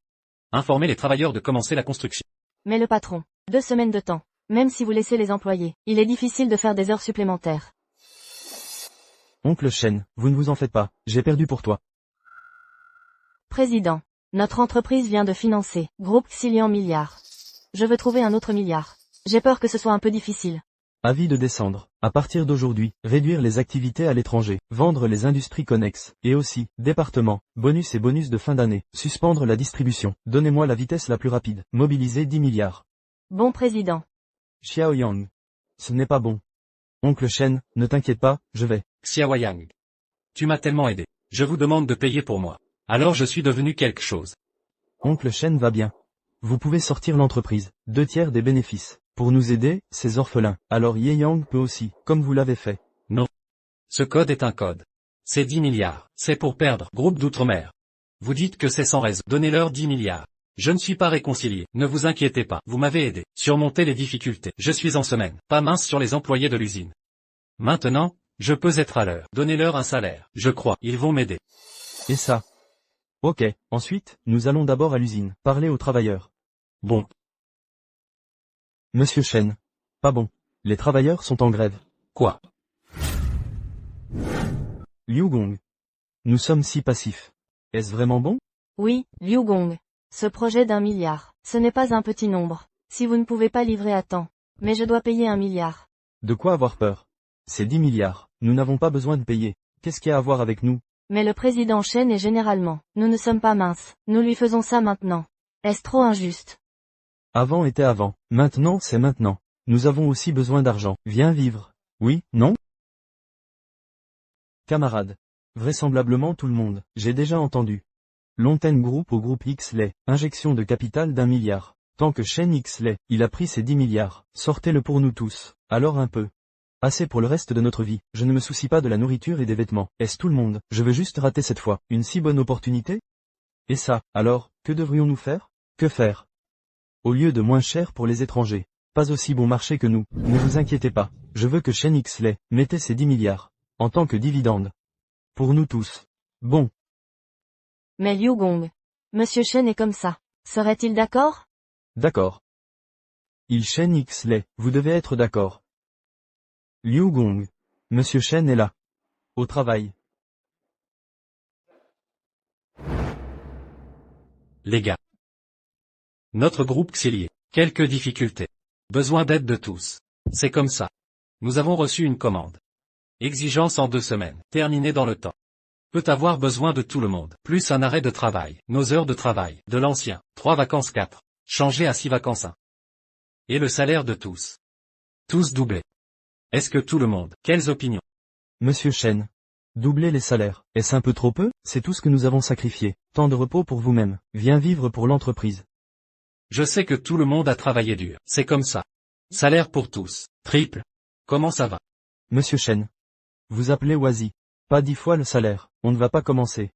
Informez les travailleurs de commencer la construction. Mais le patron, 2 semaines de temps. Même si vous laissez les employés, il est difficile de faire des heures supplémentaires. Oncle Shen, vous ne vous en faites pas, j'ai perdu pour toi. Président, notre entreprise vient de financer, groupe Xilian milliards. Je veux trouver un autre milliard. J'ai peur que ce soit un peu difficile. Avis de descendre. À partir d'aujourd'hui, réduire les activités à l'étranger, vendre les industries connexes, et aussi, département, bonus et bonus de fin d'année, suspendre la distribution, donnez-moi la vitesse la plus rapide, mobiliser 10 milliards. Bon président. Xiao Yang. Ce n'est pas bon. Oncle Shen, ne t'inquiète pas, je vais. Xiao Yang. Tu m'as tellement aidé. Je vous demande de payer pour moi. Alors je suis devenu quelque chose. Oncle Shen va bien. Vous pouvez sortir l'entreprise, 2/3 des bénéfices. Pour nous aider, ces orphelins. Alors Ye Yang peut aussi, comme vous l'avez fait. Non. Ce code est un code. C'est 10 milliards. C'est pour perdre. Groupe d'outre-mer. Vous dites que c'est sans raison. Donnez-leur 10 milliards. Je ne suis pas réconcilié. Ne vous inquiétez pas. Vous m'avez aidé. Surmonter les difficultés. Je suis en semaine. Pas mince sur les employés de l'usine. Maintenant, je peux être à l'heure. Donnez-leur un salaire. Je crois. Ils vont m'aider. Et ça? Ok. Ensuite, nous allons d'abord à l'usine. Parler aux travailleurs. Bon. Monsieur Shen. Pas bon. Les travailleurs sont en grève. Quoi? Liu Gong. Nous sommes si passifs. Est-ce vraiment bon? Oui, Liu Gong. Ce projet d'1 milliard, ce n'est pas un petit nombre. Si vous ne pouvez pas livrer à temps. Mais je dois payer 1 milliard. De quoi avoir peur? C'est 10 milliards. Nous n'avons pas besoin de payer. Qu'est-ce qu'il y a à voir avec nous? Mais le président Shen est généralement. Nous ne sommes pas minces. Nous lui faisons ça maintenant. Est-ce trop injuste? Avant était avant. Maintenant c'est maintenant. Nous avons aussi besoin d'argent. Viens vivre. Oui, non? Camarades. Vraisemblablement tout le monde. J'ai déjà entendu. Longten Group au groupe Xley. Injection de capital d'1 milliard. Tant que Shen Xley, il a pris ses 10 milliards. Sortez-le pour nous tous. Alors un peu. Assez pour le reste de notre vie. Je ne me soucie pas de la nourriture et des vêtements. Est-ce tout le monde? Je veux juste rater cette fois. Une si bonne opportunité? Et ça, alors, que devrions-nous faire? Que faire? Au lieu de moins cher pour les étrangers. Pas aussi bon marché que nous. Ne vous inquiétez pas. Je veux que Shen Xley mettez ses 10 milliards. En tant que dividende. Pour nous tous. Bon. Mais Liu Gong. Monsieur Shen est comme ça. Serait-il d'accord? D'accord. Il Shen Xley, vous devez être d'accord. Liu Gong. Monsieur Shen est là. Au travail. Les gars. Notre groupe Xilier. Quelques difficultés. Besoin d'aide de tous. C'est comme ça. Nous avons reçu une commande. Exigence en 2 semaines. Terminée dans le temps. Peut avoir besoin de tout le monde. Plus un arrêt de travail. Nos heures de travail. De l'ancien. 3 vacances 4. Changé à 6 vacances 1. Et le salaire de tous. Tous doublés. Est-ce que tout le monde? Quelles opinions? Monsieur Shen. Doubler les salaires. Est-ce un peu trop peu? C'est tout ce que nous avons sacrifié. Temps de repos pour vous-même. Viens vivre pour l'entreprise. Je sais que tout le monde a travaillé dur. C'est comme ça. Salaire pour tous. Triple. Comment ça va? Monsieur Shen. Vous appelez Oazi. Pas 10 fois le salaire. On ne va pas commencer.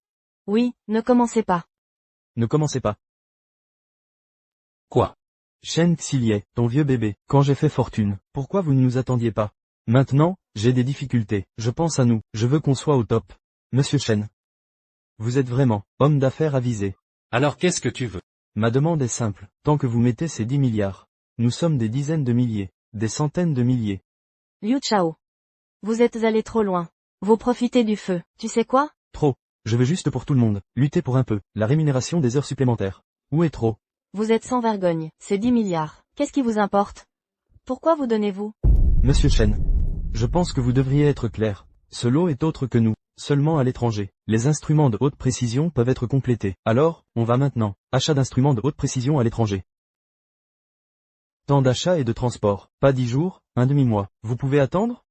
Oui, ne commencez pas. Ne commencez pas. Quoi? Shen Xilier, ton vieux bébé, quand j'ai fait fortune, pourquoi vous ne nous attendiez pas? Maintenant, j'ai des difficultés, je pense à nous, je veux qu'on soit au top. Monsieur Shen. Vous êtes vraiment, homme d'affaires avisé. Alors qu'est-ce que tu veux? Ma demande est simple, tant que vous mettez ces 10 milliards. Nous sommes des dizaines de milliers, des centaines de milliers. Liu Chao. Vous êtes allé trop loin. Vous profitez du feu, tu sais quoi? Trop. Je veux juste pour tout le monde, lutter pour un peu, la rémunération des heures supplémentaires. Où est trop? Vous êtes sans vergogne, c'est 10 milliards. Qu'est-ce qui vous importe? Pourquoi vous donnez-vous? Monsieur Shen. Je pense que vous devriez être clair. Ce lot est autre que nous, seulement à l'étranger. Les instruments de haute précision peuvent être complétés. Alors, on va maintenant. Achat d'instruments de haute précision à l'étranger. Temps d'achat et de transport. Pas 10 jours, un demi-mois. Vous pouvez attendre?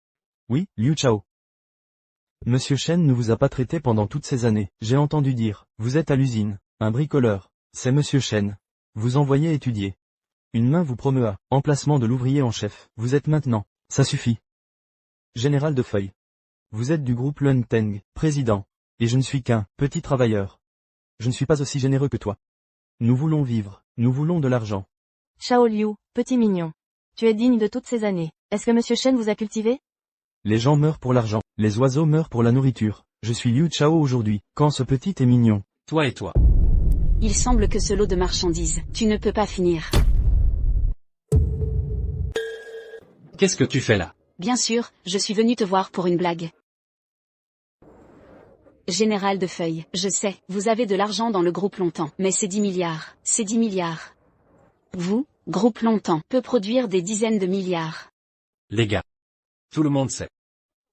Oui, Liu Chao. Monsieur Shen ne vous a pas traité pendant toutes ces années. J'ai entendu dire. Vous êtes à l'usine. Un bricoleur. C'est Monsieur Shen. Vous envoyez étudier. Une main vous promeut à emplacement de l'ouvrier en chef. Vous êtes maintenant. Ça suffit. Général de Feuille. Vous êtes du groupe Longten, président. Et je ne suis qu'un petit travailleur. Je ne suis pas aussi généreux que toi. Nous voulons vivre. Nous voulons de l'argent. Chao Liu, petit mignon. Tu es digne de toutes ces années. Est-ce que Monsieur Shen vous a cultivé? Les gens meurent pour l'argent. Les oiseaux meurent pour la nourriture. Je suis Liu Chao aujourd'hui. Quand ce petit est mignon. Toi et toi. Il semble que ce lot de marchandises, tu ne peux pas finir. Qu'est-ce que tu fais là? Bien sûr, je suis venu te voir pour une blague. Général de Feuille, je sais, vous avez de l'argent dans le groupe Longtemps, mais c'est 10 milliards, c'est 10 milliards. Vous, groupe Longtemps, peut produire des dizaines de milliards. Les gars. Tout le monde sait.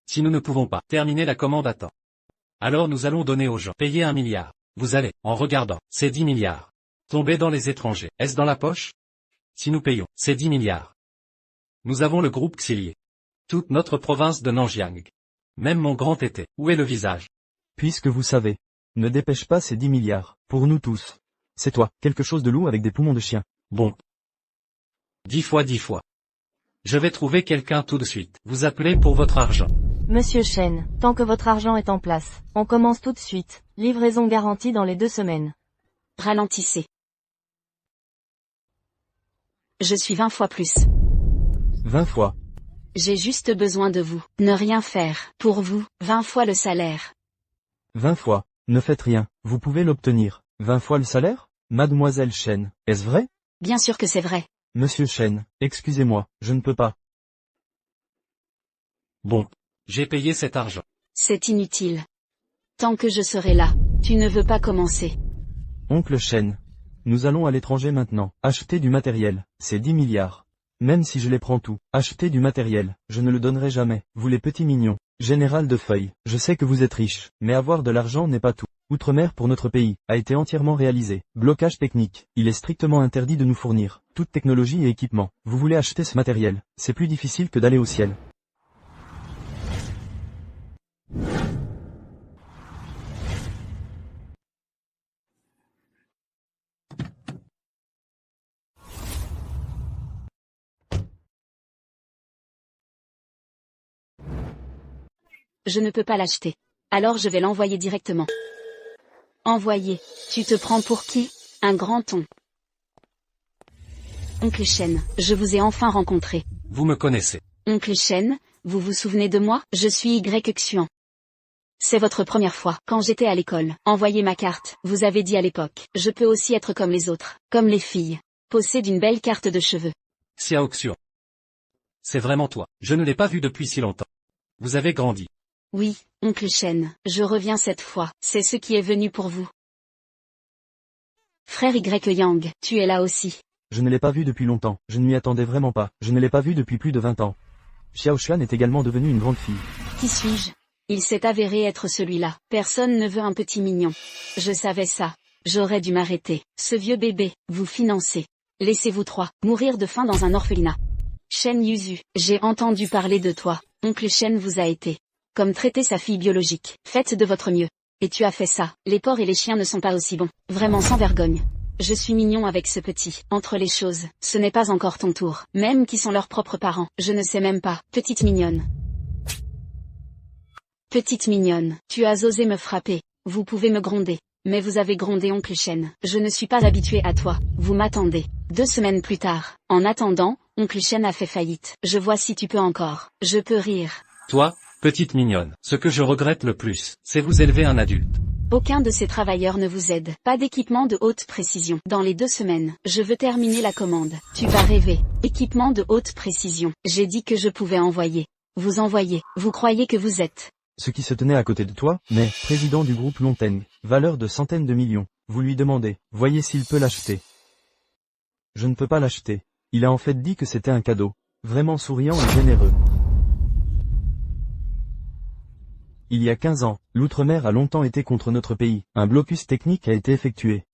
Si nous ne pouvons pas terminer la commande à temps, alors nous allons donner aux gens, payer 1 milliard. Vous allez, en regardant, ces 10 milliards, tomber dans les étrangers. Est-ce dans la poche? Si nous payons, ces 10 milliards. Nous avons le groupe Xilié. Toute notre province de Nanjiang. Même mon grand été. Où est le visage? Puisque vous savez. Ne dépêche pas ces 10 milliards, pour nous tous. C'est toi, quelque chose de loup avec des poumons de chien. Bon. 10 fois. Je vais trouver quelqu'un tout de suite. Vous appelez pour votre argent. Monsieur Chen, tant que votre argent est en place, on commence tout de suite. Livraison garantie dans les 2 semaines. Ralentissez. Je suis 20 fois plus. 20 fois. J'ai juste besoin de vous. Ne rien faire. Pour vous, 20 fois le salaire. 20 fois. Ne faites rien. Vous pouvez l'obtenir. 20 fois le salaire? Mademoiselle Chen, est-ce vrai? Bien sûr que c'est vrai. Monsieur Chen, excusez-moi, je ne peux pas. Bon. J'ai payé cet argent. C'est inutile. Tant que je serai là, tu ne veux pas commencer. Oncle Chen. Nous allons à l'étranger maintenant. Acheter du matériel. C'est 10 milliards. Même si je les prends tout, acheter du matériel, je ne le donnerai jamais. Vous les petits mignons. Général de Feuille, je sais que vous êtes riche, mais avoir de l'argent n'est pas tout. Outre-mer pour notre pays, a été entièrement réalisé. Blocage technique. Il est strictement interdit de nous fournir toute technologie et équipement. Vous voulez acheter ce matériel, c'est plus difficile que d'aller au ciel. Je ne peux pas l'acheter. Alors je vais l'envoyer directement. Envoyer. Tu te prends pour qui? Un grand ton. Oncle Chen, je vous ai enfin rencontré. Vous me connaissez. Oncle Chen, vous vous souvenez de moi? Je suis Y Xuan. C'est votre première fois. Quand j'étais à l'école, envoyez ma carte. Vous avez dit à l'époque, je peux aussi être comme les autres, comme les filles. Possède une belle carte de cheveux. Xiao Xuan. C'est vraiment toi. Je ne l'ai pas vu depuis si longtemps. Vous avez grandi. Oui, oncle Chen, je reviens cette fois, c'est ce qui est venu pour vous. Frère Y Yang, tu es là aussi. Je ne l'ai pas vu depuis longtemps, je ne m'y attendais vraiment pas, je ne l'ai pas vu depuis plus de 20 ans. Xiao Xuan est également devenue une grande fille. Qui suis-je? Il s'est avéré être celui-là, personne ne veut un petit mignon. Je savais ça, j'aurais dû m'arrêter. Ce vieux bébé, vous financez. Laissez-vous trois, mourir de faim dans un orphelinat. Shen Yuzu, j'ai entendu parler de toi, oncle Shen vous a été. Comme traiter sa fille biologique. Faites de votre mieux. Et tu as fait ça. Les porcs et les chiens ne sont pas aussi bons. Vraiment sans vergogne. Je suis mignon avec ce petit. Entre les choses, ce n'est pas encore ton tour. Même qui sont leurs propres parents. Je ne sais même pas. Petite mignonne. Petite mignonne, tu as osé me frapper. Vous pouvez me gronder. Mais vous avez grondé oncle Shen. Je ne suis pas habitué à toi. Vous m'attendez. 2 semaines plus tard. En attendant, oncle Shen a fait faillite. Je vois si tu peux encore. Je peux rire. Toi, petite mignonne, ce que je regrette le plus, c'est vous élever un adulte. Aucun de ces travailleurs ne vous aide. Pas d'équipement de haute précision. Dans les 2 semaines, je veux terminer la commande. Tu vas rêver. Équipement de haute précision. J'ai dit que je pouvais envoyer. Vous envoyez. Vous croyez que vous êtes. Ce qui se tenait à côté de toi, mais, président du groupe Longteng, valeur de centaines de millions. Vous lui demandez, voyez s'il peut l'acheter. Je ne peux pas l'acheter. Il a en fait dit que c'était un cadeau. Vraiment souriant et généreux. Il y a 15 ans, l'outre-mer a longtemps été contre notre pays. Un blocus technique a été effectué.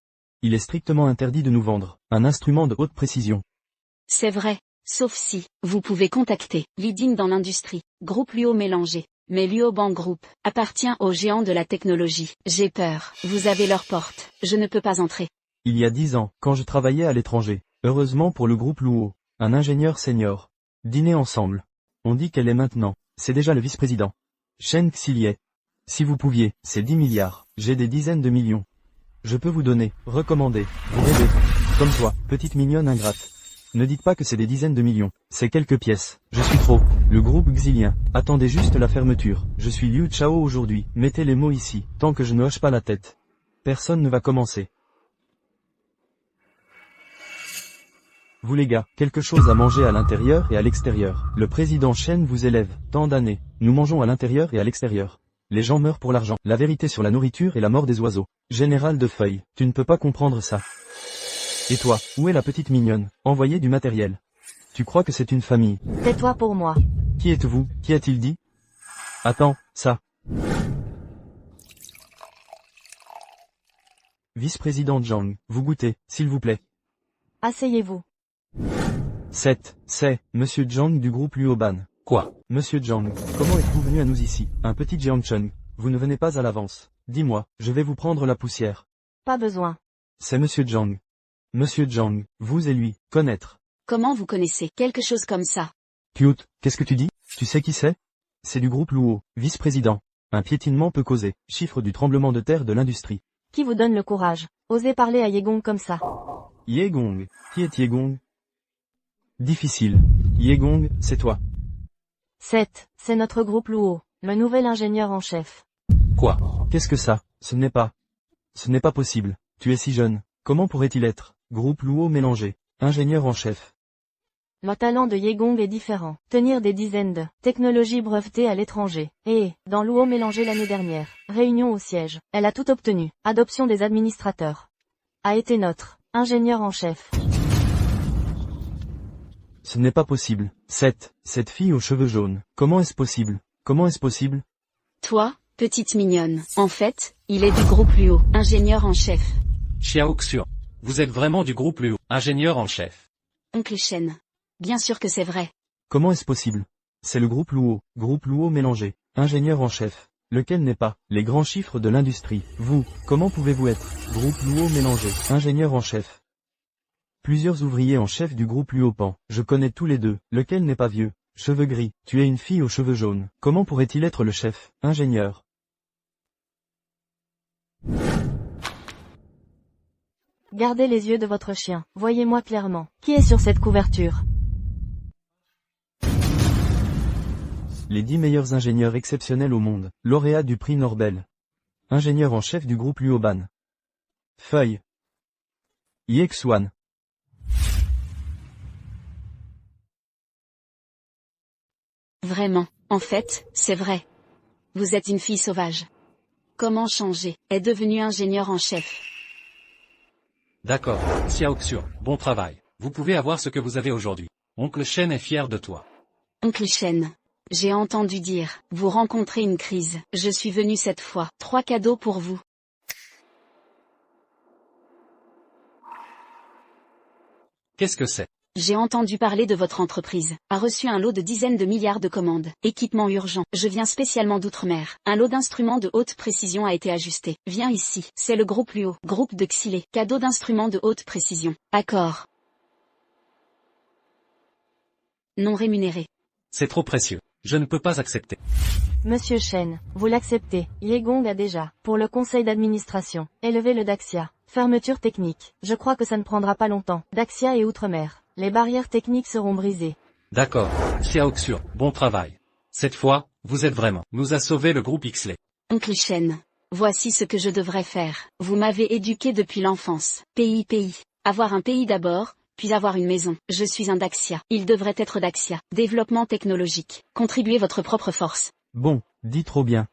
Il est strictement interdit de nous vendre un instrument de haute précision. C'est vrai, sauf si, vous pouvez contacter Lidin dans l'industrie, groupe Luo mélangé. Mais Luo Bang Group appartient aux géants de la technologie. J'ai peur, vous avez leur porte, je ne peux pas entrer. Il y a 10 ans, quand je travaillais à l'étranger, heureusement pour le groupe Luo, un ingénieur senior. Dîner ensemble. On dit qu'elle est maintenant, c'est déjà le vice-président. Shen Xilié. Si vous pouviez, c'est 10 milliards, j'ai des dizaines de millions. Je peux vous donner, recommander, vous rêvez. Comme toi, petite mignonne ingrate. Ne dites pas que c'est des dizaines de millions, c'est quelques pièces, je suis trop. Le groupe Xilien, attendez juste la fermeture. Je suis Liu Chao aujourd'hui, mettez les mots ici, tant que je ne hoche pas la tête. Personne ne va commencer. Vous les gars, quelque chose à manger à l'intérieur et à l'extérieur. Le président Shen vous élève, tant d'années. Nous mangeons à l'intérieur et à l'extérieur. Les gens meurent pour l'argent. La vérité sur la nourriture et la mort des oiseaux. Général de Feuille, tu ne peux pas comprendre ça. Et toi, où est la petite mignonne? Envoyez du matériel. Tu crois que c'est une famille? Tais-toi pour moi. Qui êtes-vous? Qui a-t-il dit? Attends, ça. Vice-président Zhang, vous goûtez, s'il vous plaît. Asseyez-vous. 7. C'est, Monsieur Zhang du groupe Luoban. Quoi? Monsieur Zhang, comment êtes-vous venu à nous ici? Un petit Jiangcheng. Vous ne venez pas à l'avance. Dis-moi, je vais vous prendre la poussière. Pas besoin. C'est Monsieur Zhang. Monsieur Zhang, vous et lui, connaître. Comment vous connaissez quelque chose comme ça? Cute, qu'est-ce que tu dis? Tu sais qui c'est? C'est du groupe Luo, vice-président. Un piétinement peut causer, chiffre du tremblement de terre de l'industrie. Qui vous donne le courage? Osez parler à Yegong comme ça. Yegong, qui est Yegong? Difficile. Yegong, c'est toi. 7. C'est notre groupe Luo, le nouvel ingénieur en chef. Quoi? Qu'est-ce que ça? Ce n'est pas possible. Tu es si jeune. Comment pourrait-il être? Groupe Luo mélangé. Ingénieur en chef. Le talent de Yegong est différent. Tenir des dizaines de technologies brevetées à l'étranger. Et, dans Luo mélangé l'année dernière, réunion au siège, elle a tout obtenu. Adoption des administrateurs. A été notre ingénieur en chef. Ce n'est pas possible. 7. Cette fille aux cheveux jaunes. Comment est-ce possible? Comment est-ce possible? Toi, petite mignonne. En fait, il est du groupe Luo, ingénieur en chef. Xiao Xiao. Vous êtes vraiment du groupe Luo, ingénieur en chef. Oncle Shen. Bien sûr que c'est vrai. Comment est-ce possible? C'est le groupe Luo mélangé. Ingénieur en chef. Lequel n'est pas les grands chiffres de l'industrie. Vous, comment pouvez-vous être? Groupe Luo mélangé. Ingénieur en chef. Plusieurs ouvriers en chef du groupe Luopan. Je connais tous les deux. Lequel n'est pas vieux? Cheveux gris. Tu es une fille aux cheveux jaunes. Comment pourrait-il être le chef? Ingénieur. Gardez les yeux de votre chien. Voyez-moi clairement. Qui est sur cette couverture? Les 10 meilleurs ingénieurs exceptionnels au monde. Lauréat du prix Nobel. Ingénieur en chef du groupe Luoban. Feuille. Yexuan. Vraiment, en fait, c'est vrai. Vous êtes une fille sauvage. Comment changer? Est devenu ingénieur en chef. D'accord, Xiao Xiao, bon travail. Vous pouvez avoir ce que vous avez aujourd'hui. Oncle Shen est fier de toi. Oncle Shen. J'ai entendu dire, vous rencontrez une crise. Je suis venu cette fois. 3 cadeaux pour vous. Qu'est-ce que c'est? J'ai entendu parler de votre entreprise. A reçu un lot de dizaines de milliards de commandes. Équipement urgent. Je viens spécialement d'outre-mer. Un lot d'instruments de haute précision a été ajusté. Viens ici. C'est le groupe Luo. Groupe de Xilé. Cadeau d'instruments de haute précision. Accord. Non rémunéré. C'est trop précieux. Je ne peux pas accepter. Monsieur Shen, vous l'acceptez. Yegong a déjà, pour le conseil d'administration, élevé le Daxia. Fermeture technique. Je crois que ça ne prendra pas longtemps. Daxia et Outre-mer. Les barrières techniques seront brisées. D'accord, Xiao Xiao, bon travail. Cette fois, vous êtes vraiment. Nous a sauvé le groupe Xley. Oncle Shen. Voici ce que je devrais faire. Vous m'avez éduqué depuis l'enfance. Pays. Avoir un pays d'abord, puis avoir une maison. Je suis un Daxia. Il devrait être Daxia. Développement technologique. Contribuez votre propre force. Bon, dis trop bien.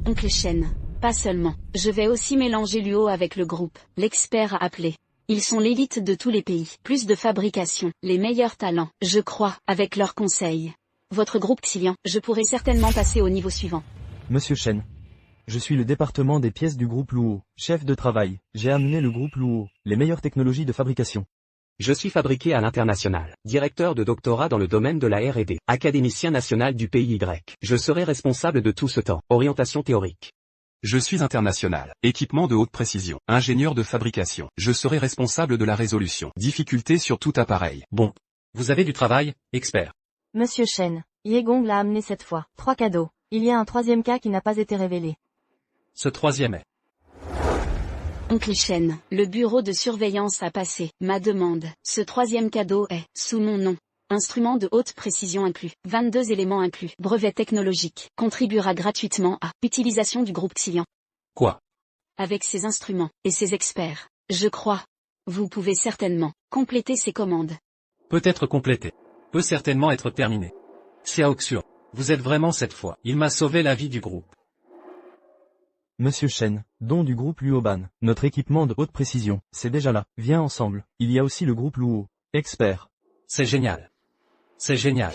Oncle Shen. Pas seulement. Je vais aussi mélanger Luo avec le groupe. L'expert a appelé. Ils sont l'élite de tous les pays. Plus de fabrication. Les meilleurs talents. Je crois, avec leurs conseils. Votre groupe Xilian, je pourrais certainement passer au niveau suivant. Monsieur Shen. Je suis le département des pièces du groupe Luo. Chef de travail. J'ai amené le groupe Luo. Les meilleures technologies de fabrication. Je suis fabriqué à l'international, directeur de doctorat dans le domaine de la R&D, académicien national du pays Y. Je serai responsable de tout ce temps. Orientation théorique. Je suis international. Équipement de haute précision. Ingénieur de fabrication. Je serai responsable de la résolution. Difficulté sur tout appareil. Bon. Vous avez du travail, expert. Monsieur Shen. Yegong l'a amené cette fois. 3 cadeaux. Il y a un 3e cas qui n'a pas été révélé. Ce 3e est. Oncle Shen, le bureau de surveillance a passé ma demande. Ce 3e cadeau est, sous mon nom. Instruments de haute précision inclus, 22 éléments inclus, brevet technologique, contribuera gratuitement à utilisation du groupe Xilian. Quoi? Avec ses instruments et ses experts, Je crois. Vous pouvez certainement compléter ces commandes. Peut être complété. Peut certainement être terminé. Xiao Xiao, vous êtes vraiment cette fois. Il m'a sauvé la vie du groupe. Monsieur Shen, don du groupe Luoban, notre équipement de haute précision, c'est déjà là, viens ensemble. Il y a aussi le groupe Luo, expert. C'est génial. C'est génial.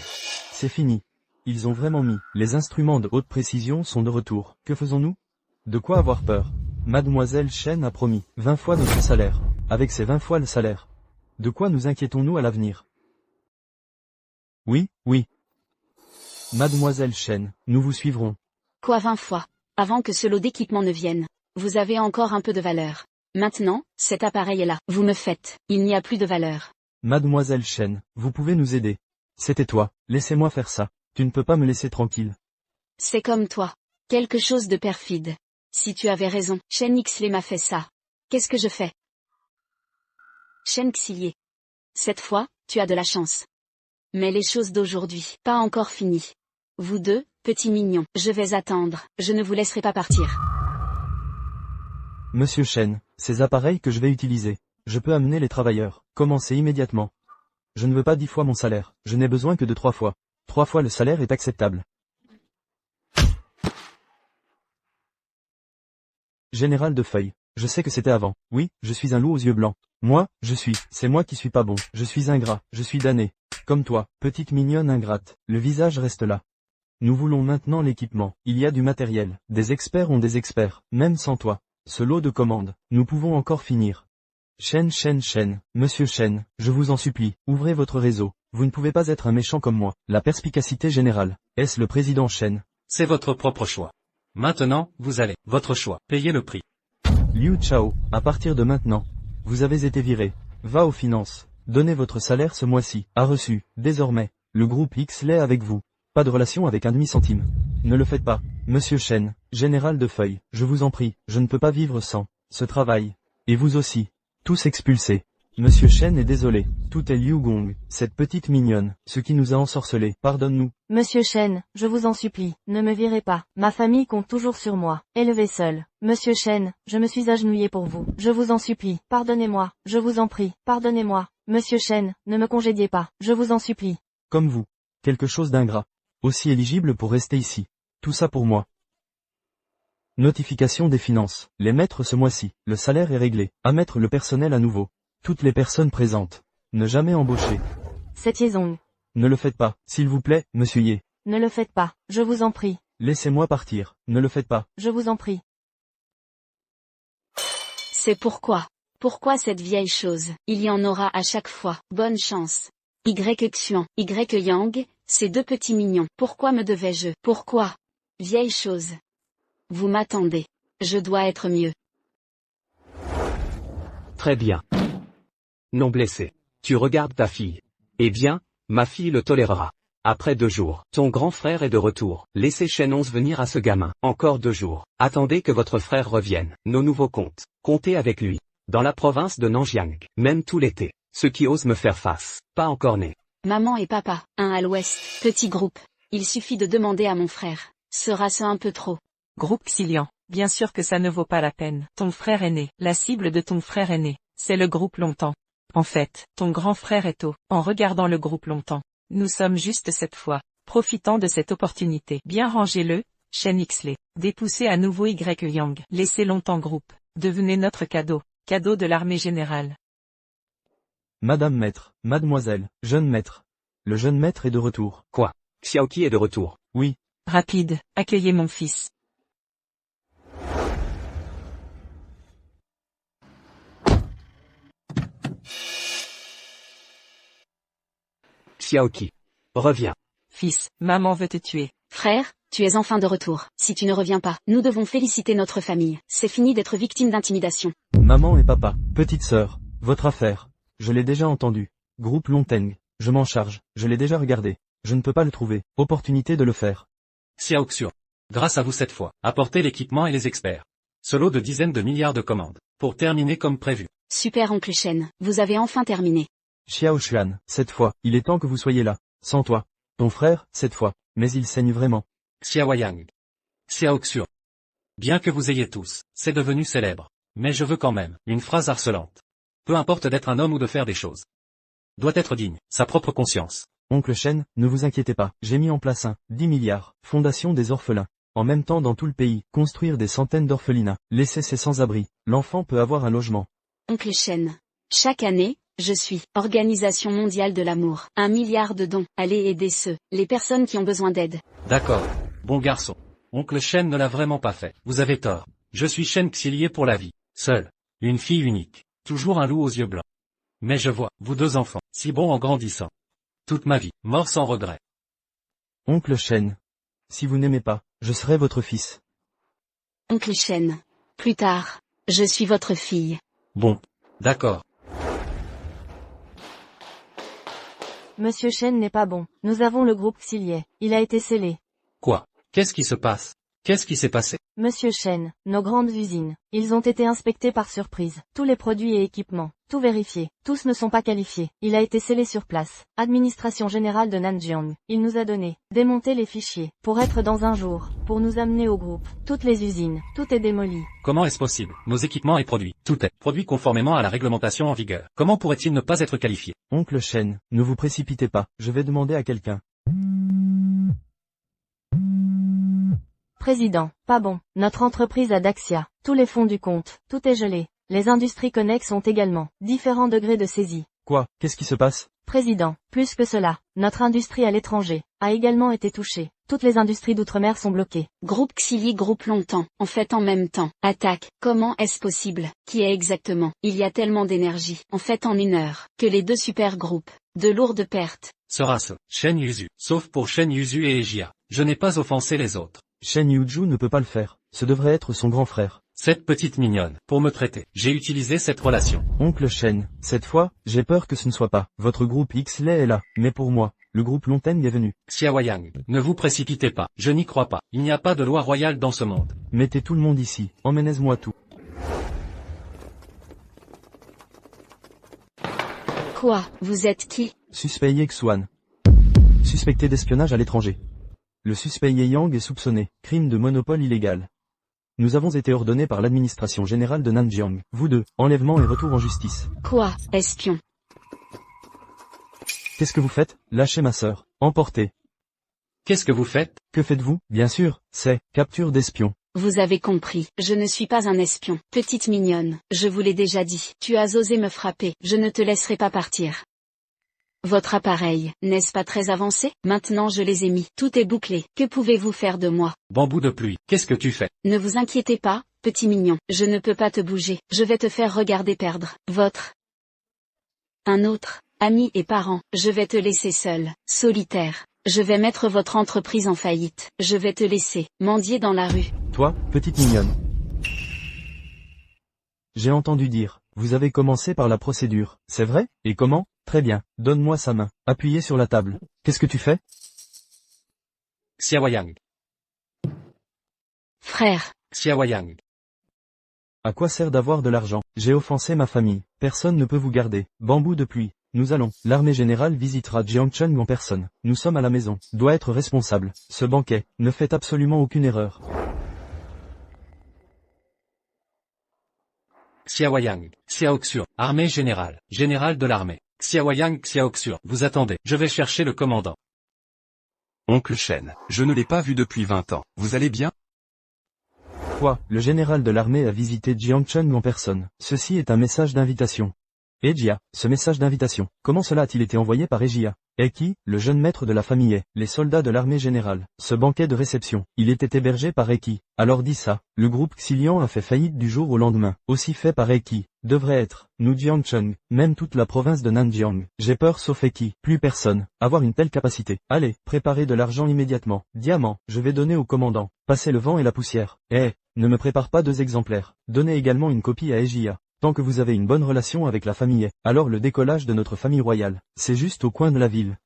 C'est fini. Ils ont vraiment mis, les instruments de haute précision sont de retour. Que faisons-nous? De quoi avoir peur? Mademoiselle Shen a promis 20 fois notre salaire. Avec ces 20 fois le salaire. De quoi nous inquiétons-nous à l'avenir? Oui, oui. Mademoiselle Shen, nous vous suivrons. Quoi 20 fois? Avant que ce lot d'équipement ne vienne. Vous avez encore un peu de valeur. Maintenant, cet appareil est là. Vous me faites. Il n'y a plus de valeur. Mademoiselle Shen, vous pouvez nous aider. C'était toi, laissez-moi faire ça. Tu ne peux pas me laisser tranquille. C'est comme toi. Quelque chose de perfide. Si tu avais raison, Shen Xlie m'a fait ça. Qu'est-ce que je fais? Shen Xlie. Cette fois, tu as de la chance. Mais les choses d'aujourd'hui, pas encore finies. Vous deux, petits mignons, je vais attendre, je ne vous laisserai pas partir. Monsieur Shen, ces appareils que je vais utiliser, je peux amener les travailleurs, commencez immédiatement. Je ne veux pas 10 fois mon salaire, je n'ai besoin que de 3 fois. 3 fois le salaire est acceptable. Général de Feuille, je sais que c'était avant, oui, je suis un loup aux yeux blancs. Moi, c'est moi qui suis pas bon, je suis ingrat, je suis damné. Comme toi, petite mignonne ingrate, le visage reste là. Nous voulons maintenant l'équipement, il y a du matériel, des experts ont des experts, même sans toi. Ce lot de commandes, nous pouvons encore finir. Shen, Monsieur Shen, je vous en supplie, ouvrez votre réseau, vous ne pouvez pas être un méchant comme moi. La perspicacité générale, est-ce le président Shen? C'est votre propre choix. Maintenant, vous allez, votre choix, payer le prix. Liu Chao, à partir de maintenant, vous avez été viré. Va aux finances, donnez votre salaire ce mois-ci, a reçu, désormais, le groupe X l'est avec vous. Pas de relation avec un demi-centime. Ne le faites pas, Monsieur Shen, général de Feuille, je vous en prie, je ne peux pas vivre sans ce travail. Et vous aussi. Tous expulsés. Monsieur Shen est désolé, tout est Liu Gong, cette petite mignonne, ce qui nous a ensorcelés, pardonne-nous. Monsieur Shen, je vous en supplie, ne me virez pas, ma famille compte toujours sur moi, élevez seul. Monsieur Shen, je me suis agenouillé pour vous, je vous en supplie, pardonnez-moi, je vous en prie, pardonnez-moi. Monsieur Shen, ne me congédiez pas, je vous en supplie. Comme vous. Quelque chose d'ingrat. Aussi éligible pour rester ici. Tout ça pour moi. Notification des finances. Les maîtres ce mois-ci. Le salaire est réglé. À mettre le personnel à nouveau. Toutes les personnes présentes. Ne jamais embaucher. C'est Yezong. Ne le faites pas, s'il vous plaît, monsieur Ye. Ne le faites pas, je vous en prie. Laissez-moi partir. Ne le faites pas. Je vous en prie. C'est pourquoi. Pourquoi cette vieille chose? Il y en aura à chaque fois. Bonne chance. Y Xuan, Y Yang, ces deux petits mignons. Pourquoi me devais-je? Pourquoi? Vieille chose. Vous m'attendez. Je dois être mieux. Très bien. Non blessé. Tu regardes ta fille. Eh bien, ma fille le tolérera. Après 2 jours, ton grand frère est de retour. Laissez Shen 11 venir à ce gamin. Encore 2 jours. Attendez que votre frère revienne. Nos nouveaux comptes. Comptez avec lui. Dans la province de Nanjiang. Même tout l'été. Ceux qui osent me faire face. Pas encore nés. Maman et papa, un à l'ouest, petit groupe. Il suffit de demander à mon frère. Sera-ce un peu trop? Groupe Xilian. Bien sûr que ça ne vaut pas la peine. Ton frère aîné. La cible de ton frère aîné. C'est le groupe Longtemps. En fait, ton grand frère est en regardant le groupe Longtemps. Nous sommes juste cette fois, profitant de cette opportunité. Bien rangez-le, Shen Xlie. Dépoussez à nouveau Y Yang. Laissez Longtemps groupe. Devenez notre cadeau. Cadeau de l'armée générale. Madame maître, mademoiselle, jeune maître. Le jeune maître est de retour. Quoi? Xiaoqi est de retour. Oui. Rapide, accueillez mon fils. Xiaoqi. Reviens. Fils, maman veut te tuer. Frère, tu es enfin de retour. Si tu ne reviens pas, nous devons féliciter notre famille. C'est fini d'être victime d'intimidation. Maman et papa, petite sœur, votre affaire. Je l'ai déjà entendu. Groupe Longteng, je m'en charge, je l'ai déjà regardé. Je ne peux pas le trouver. Opportunité de le faire. Xiao Xiao. Grâce à vous cette fois, apportez l'équipement et les experts. Ce lot de dizaines de milliards de commandes. Pour terminer comme prévu. Super oncle Shen, vous avez enfin terminé. Xiao Xuan, cette fois, il est temps que vous soyez là. Sans toi. Ton frère, cette fois. Mais il saigne vraiment. Xiao Yang. Xiao Xiao. Bien que vous ayez tous, c'est devenu célèbre. Mais je veux quand même, une phrase harcelante. Peu importe d'être un homme ou de faire des choses. Doit être digne, sa propre conscience. Oncle Shen, ne vous inquiétez pas, j'ai mis en place 10 milliards, fondation des orphelins. En même temps dans tout le pays, construire des centaines d'orphelinats, laisser ces sans-abri, l'enfant peut avoir un logement. Oncle Shen. Chaque année, je suis Organisation mondiale de l'amour. 1 milliard de dons. Allez aider les personnes qui ont besoin d'aide. D'accord. Bon garçon. Oncle Shen ne l'a vraiment pas fait. Vous avez tort. Je suis Shen Xilier pour la vie. Seul. Une fille unique. Toujours un loup aux yeux blancs. Mais je vois, vous 2 enfants, si bons en grandissant. Toute ma vie, mort sans regret. Oncle Shen. Si vous n'aimez pas, je serai votre fils. Oncle Shen. Plus tard, je suis votre fille. Bon. D'accord. Monsieur Shen n'est pas bon. Nous avons le groupe Xilier. Il a été scellé. Quoi? Qu'est-ce qui se passe? Qu'est-ce qui s'est passé? Monsieur Shen, nos grandes usines. Ils ont été inspectés par surprise. Tous les produits et équipements. Tout vérifié. Tous ne sont pas qualifiés. Il a été scellé sur place. Administration générale de Nanjiang. Il nous a donné. Démonter les fichiers. Pour être dans un jour. Pour nous amener au groupe. Toutes les usines. Tout est démoli. Comment est-ce possible? Nos équipements et produits. Tout est produit conformément à la réglementation en vigueur. Comment pourrait-il ne pas être qualifié? Oncle Shen, ne vous précipitez pas. Je vais demander à quelqu'un. Président, pas bon. Notre entreprise a Daxia. Tous les fonds du compte. Tout est gelé. Les industries connexes ont également différents degrés de saisie. Quoi? Qu'est-ce qui se passe? Président, plus que cela, notre industrie à l'étranger a également été touchée. Toutes les industries d'outre-mer sont bloquées. Groupe Xili, groupe longtemps, en fait en même temps. Attaque, comment est-ce possible? Qui est exactement? Il y a tellement d'énergie, en fait en 1 heure, que les 2 super groupes. De lourdes pertes. Sera ce, Shen Yuzu, sauf pour Shen Yuzu et Ejia. Je n'ai pas offensé les autres. Shen Yuju ne peut pas le faire. Ce devrait être son grand frère. Cette petite mignonne, pour me traiter, j'ai utilisé cette relation. Oncle Shen, cette fois, j'ai peur que ce ne soit pas. Votre groupe Xley est là, mais pour moi, le groupe Longteng est venu. Xiaoyang, ne vous précipitez pas, je n'y crois pas. Il n'y a pas de loi royale dans ce monde. Mettez tout le monde ici, emmenez-moi tout. Quoi? Vous êtes qui? Suspect Yexuan. Suspecté d'espionnage à l'étranger. Le suspect Yang est soupçonné, crime de monopole illégal. Nous avons été ordonnés par l'administration générale de Nanjiang. Vous 2, enlèvement et retour en justice. Quoi? Espion? Qu'est-ce que vous faites? Lâchez ma sœur. Emportez. Qu'est-ce que vous faites? Que faites-vous? Bien sûr, c'est capture d'espion. Vous avez compris, je ne suis pas un espion. Petite mignonne, je vous l'ai déjà dit. Tu as osé me frapper, je ne te laisserai pas partir. Votre appareil, n'est-ce pas très avancé? Maintenant je les ai mis. Tout est bouclé. Que pouvez-vous faire de moi? Bambou de pluie, qu'est-ce que tu fais? Ne vous inquiétez pas, petit mignon. Je ne peux pas te bouger. Je vais te faire regarder perdre. Un autre, ami et parent. Je vais te laisser seul, solitaire. Je vais mettre votre entreprise en faillite. Je vais te laisser, mendier dans la rue. Toi, petite mignonne. J'ai entendu dire, vous avez commencé par la procédure. C'est vrai? Et comment? Très bien, donne-moi sa main. Appuyez sur la table. Qu'est-ce que tu fais? Xiaoyang. Frère. Xiaoyang. À quoi sert d'avoir de l'argent? J'ai offensé ma famille. Personne ne peut vous garder. Bambou de pluie. Nous allons. L'armée générale visitera Jiangcheng en personne. Nous sommes à la maison. Doit être responsable. Ce banquet. Ne fait absolument aucune erreur. Xiaoyang. Xiaoxur. Armée générale. Général de l'armée. Xiaoyang Xiaoxur. Vous attendez. Je vais chercher le commandant. Oncle Shen, je ne l'ai pas vu depuis 20 ans. Vous allez bien? Quoi? Le général de l'armée a visité Jiangcheng en personne. Ceci est un message d'invitation. Ejia, ce message d'invitation, comment cela a-t-il été envoyé par Ejia? Et qui? Le jeune maître de la famille est, les soldats de l'armée générale. Ce banquet de réception, il était hébergé par Eki. Alors dis ça, le groupe Xilian a fait faillite du jour au lendemain. Aussi fait par Eki. Devrait être, nous Jiangcheng, même toute la province de Nanjiang. J'ai peur sauf Eki, plus personne, avoir une telle capacité. Allez, préparez de l'argent immédiatement. Diamant, je vais donner au commandant. Passez le vent et la poussière. Ne me prépare pas 2 exemplaires. Donnez également une copie à Ejia. Tant que vous avez une bonne relation avec la famille, alors le décollage de notre famille royale, c'est juste au coin de la ville.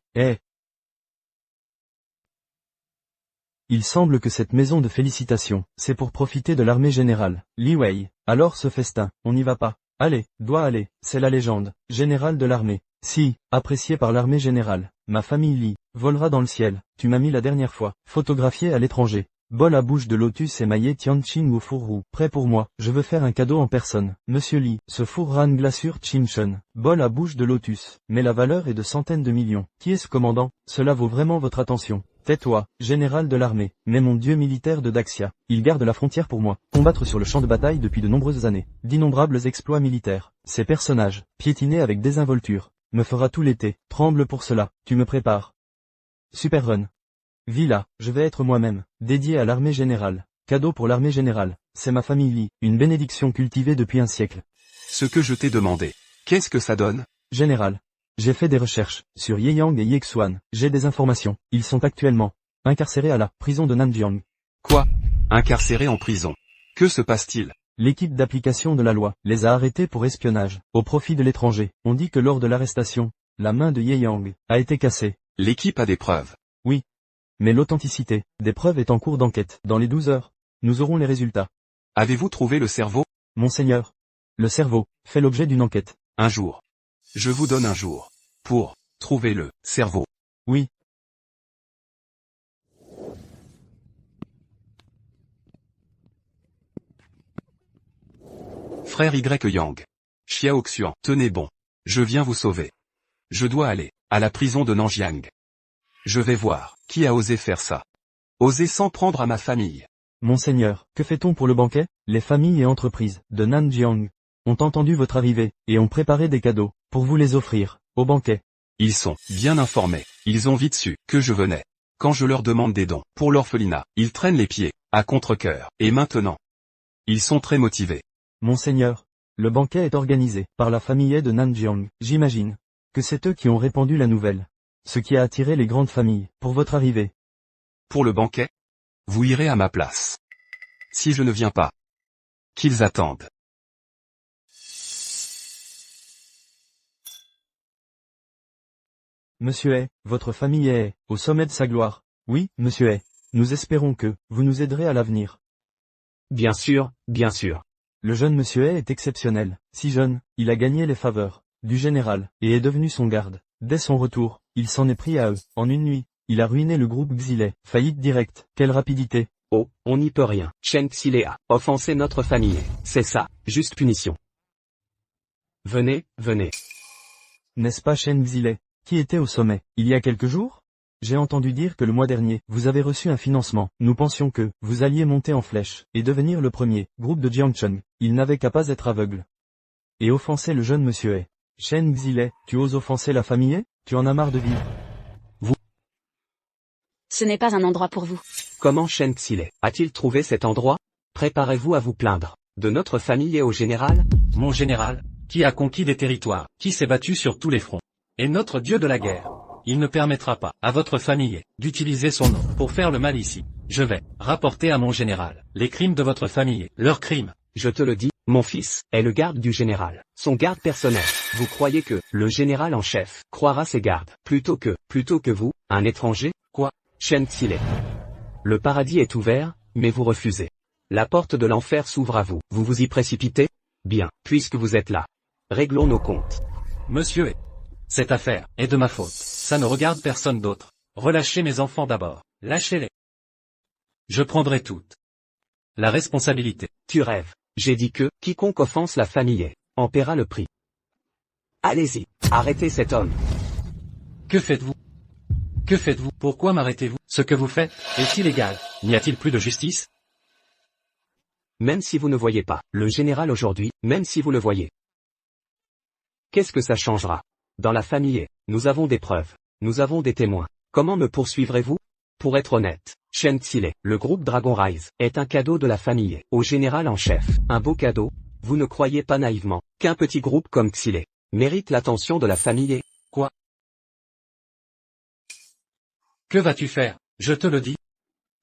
Il semble que cette maison de félicitations, c'est pour profiter de l'armée générale. Li Wei. Alors ce festin, on n'y va pas. Allez, doit aller, c'est la légende. Général de l'armée. Si, apprécié par l'armée générale. Ma famille Li, volera dans le ciel. Tu m'as mis la dernière fois, photographié à l'étranger. Bol à bouche de lotus émaillé Tianqing au four roux. Prêt pour moi, je veux faire un cadeau en personne. Monsieur Li, ce four ran glaçure Chinchun. Bol à bouche de lotus. Mais la valeur est de centaines de millions. Qui est ce commandant? Cela vaut vraiment votre attention. Tais-toi, général de l'armée, mais mon dieu militaire de Daxia. Il garde la frontière pour moi. Combattre sur le champ de bataille depuis de nombreuses années. D'innombrables exploits militaires. Ces personnages, piétinés avec désinvolture, me fera tout l'été. Tremble pour cela, tu me prépares. Super Run. Villa, je vais être moi-même, dédié à l'armée générale. Cadeau pour l'armée générale. C'est ma famille Li, une bénédiction cultivée depuis un siècle. Ce que je t'ai demandé. Qu'est-ce que ça donne? Général. J'ai fait des recherches sur Yeyang et Yexuan. J'ai des informations. Ils sont actuellement incarcérés à la prison de Nanjiang. Quoi? Incarcérés en prison. Que se passe-t-il? L'équipe d'application de la loi les a arrêtés pour espionnage, au profit de l'étranger. On dit que lors de l'arrestation, la main de Yeyang a été cassée. L'équipe a des preuves. Oui. Mais l'authenticité des preuves est en cours d'enquête. Dans les 12 heures, nous aurons les résultats. Avez-vous trouvé le cerveau? Monseigneur. Le cerveau fait l'objet d'une enquête. Un jour. Je vous donne un jour. Pour trouver le cerveau. Oui. Frère Y Yang. Xiaoxian, tenez bon. Je viens vous sauver. Je dois aller à la prison de Nanjiang. Je vais voir qui a osé faire ça. Oser s'en prendre à ma famille. Monseigneur, que fait-on pour le banquet? Les familles et entreprises de Nanjiang ont entendu votre arrivée et ont préparé des cadeaux pour vous les offrir au banquet. Ils sont bien informés. Ils ont vite su que je venais. Quand je leur demande des dons pour l'orphelinat, ils traînent les pieds à contre-cœur. Et maintenant, ils sont très motivés. Monseigneur, le banquet est organisé par la famille de Nanjiang. J'imagine que c'est eux qui ont répandu la nouvelle. Ce qui a attiré les grandes familles pour votre arrivée. Pour le banquet? Vous irez à ma place. Si je ne viens pas, qu'ils attendent. Monsieur Hay, votre famille est au sommet de sa gloire. Oui, monsieur Hay. Nous espérons que vous nous aiderez à l'avenir. Bien sûr, bien sûr. Le jeune monsieur Hay est exceptionnel. Si jeune, il a gagné les faveurs du général et est devenu son garde. Dès son retour, il s'en est pris à eux. En une nuit, il a ruiné le groupe Xilei. Faillite directe. Quelle rapidité. Oh, on n'y peut rien. Chen Xilei a offensé notre famille. C'est ça, juste punition. Venez, venez. N'est-ce pas Shen Xilei, qui était au sommet, il y a quelques jours? J'ai entendu dire que le mois dernier, vous avez reçu un financement. Nous pensions que vous alliez monter en flèche et devenir le premier groupe de Jiangcheng. Il n'avait qu'à pas être aveugle. Et offenser le jeune monsieur Hay. Shen Xilei, tu oses offenser la famille? Tu en as marre de vivre. Vous. Ce n'est pas un endroit pour vous. Comment Shen Xilei a-t-il trouvé cet endroit? Préparez-vous à vous plaindre de notre famille et au général? Mon général, qui a conquis des territoires, qui s'est battu sur tous les fronts, est notre dieu de la guerre. Il ne permettra pas à votre famille d'utiliser son nom pour faire le mal ici. Je vais rapporter à mon général les crimes de votre famille, leurs crimes. Je te le dis, mon fils est le garde du général, son garde personnel. Vous croyez que le général en chef croira ses gardes plutôt que vous, un étranger? Quoi? Shen Xilei. Le paradis est ouvert, mais vous refusez. La porte de l'enfer s'ouvre à vous. Vous vous y précipitez? Bien, puisque vous êtes là. Réglons nos comptes. Monsieur, cette affaire est de ma faute. Ça ne regarde personne d'autre. Relâchez mes enfants d'abord. Lâchez-les. Je prendrai toute la responsabilité. Tu rêves. J'ai dit que quiconque offense la famille en paiera le prix. Allez-y, arrêtez cet homme. Que faites-vous? Que faites-vous? Pourquoi m'arrêtez-vous? Ce que vous faites est illégal. N'y a-t-il plus de justice? Même si vous ne voyez pas le général aujourd'hui, même si vous le voyez. Qu'est-ce que ça changera? Dans la famille, nous avons des preuves. Nous avons des témoins. Comment me poursuivrez-vous? Pour être honnête, Shen Xilei, le groupe Dragon Rise, est un cadeau de la famille au général en chef. Un beau cadeau. Vous ne croyez pas naïvement qu'un petit groupe comme Xilei mérite l'attention de la famille? Quoi? Que vas-tu faire? Je te le dis.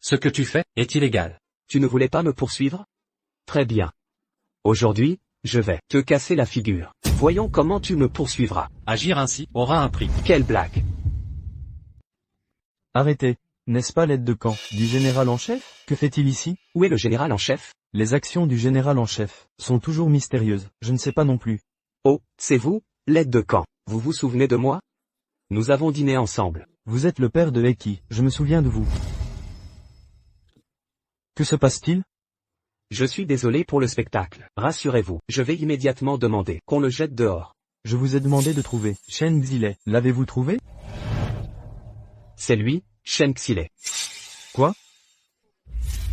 Ce que tu fais est illégal. Tu ne voulais pas me poursuivre? Très bien. Aujourd'hui, je vais te casser la figure. Voyons comment tu me poursuivras. Agir ainsi aura un prix. Quelle blague. Arrêtez. N'est-ce pas l'aide de camp du général en chef? Que fait-il ici? Où est le général en chef? Les actions du général en chef sont toujours mystérieuses. Je ne sais pas non plus. Oh, c'est vous, l'aide de camp. Vous vous souvenez de moi? Nous avons dîné ensemble. Vous êtes le père de Eki, je me souviens de vous. Que se passe-t-il? Je suis désolé pour le spectacle. Rassurez-vous, je vais immédiatement demander qu'on le jette dehors. Je vous ai demandé de trouver Shen Xile. L'avez-vous trouvé? C'est lui, Shen Xile. Quoi?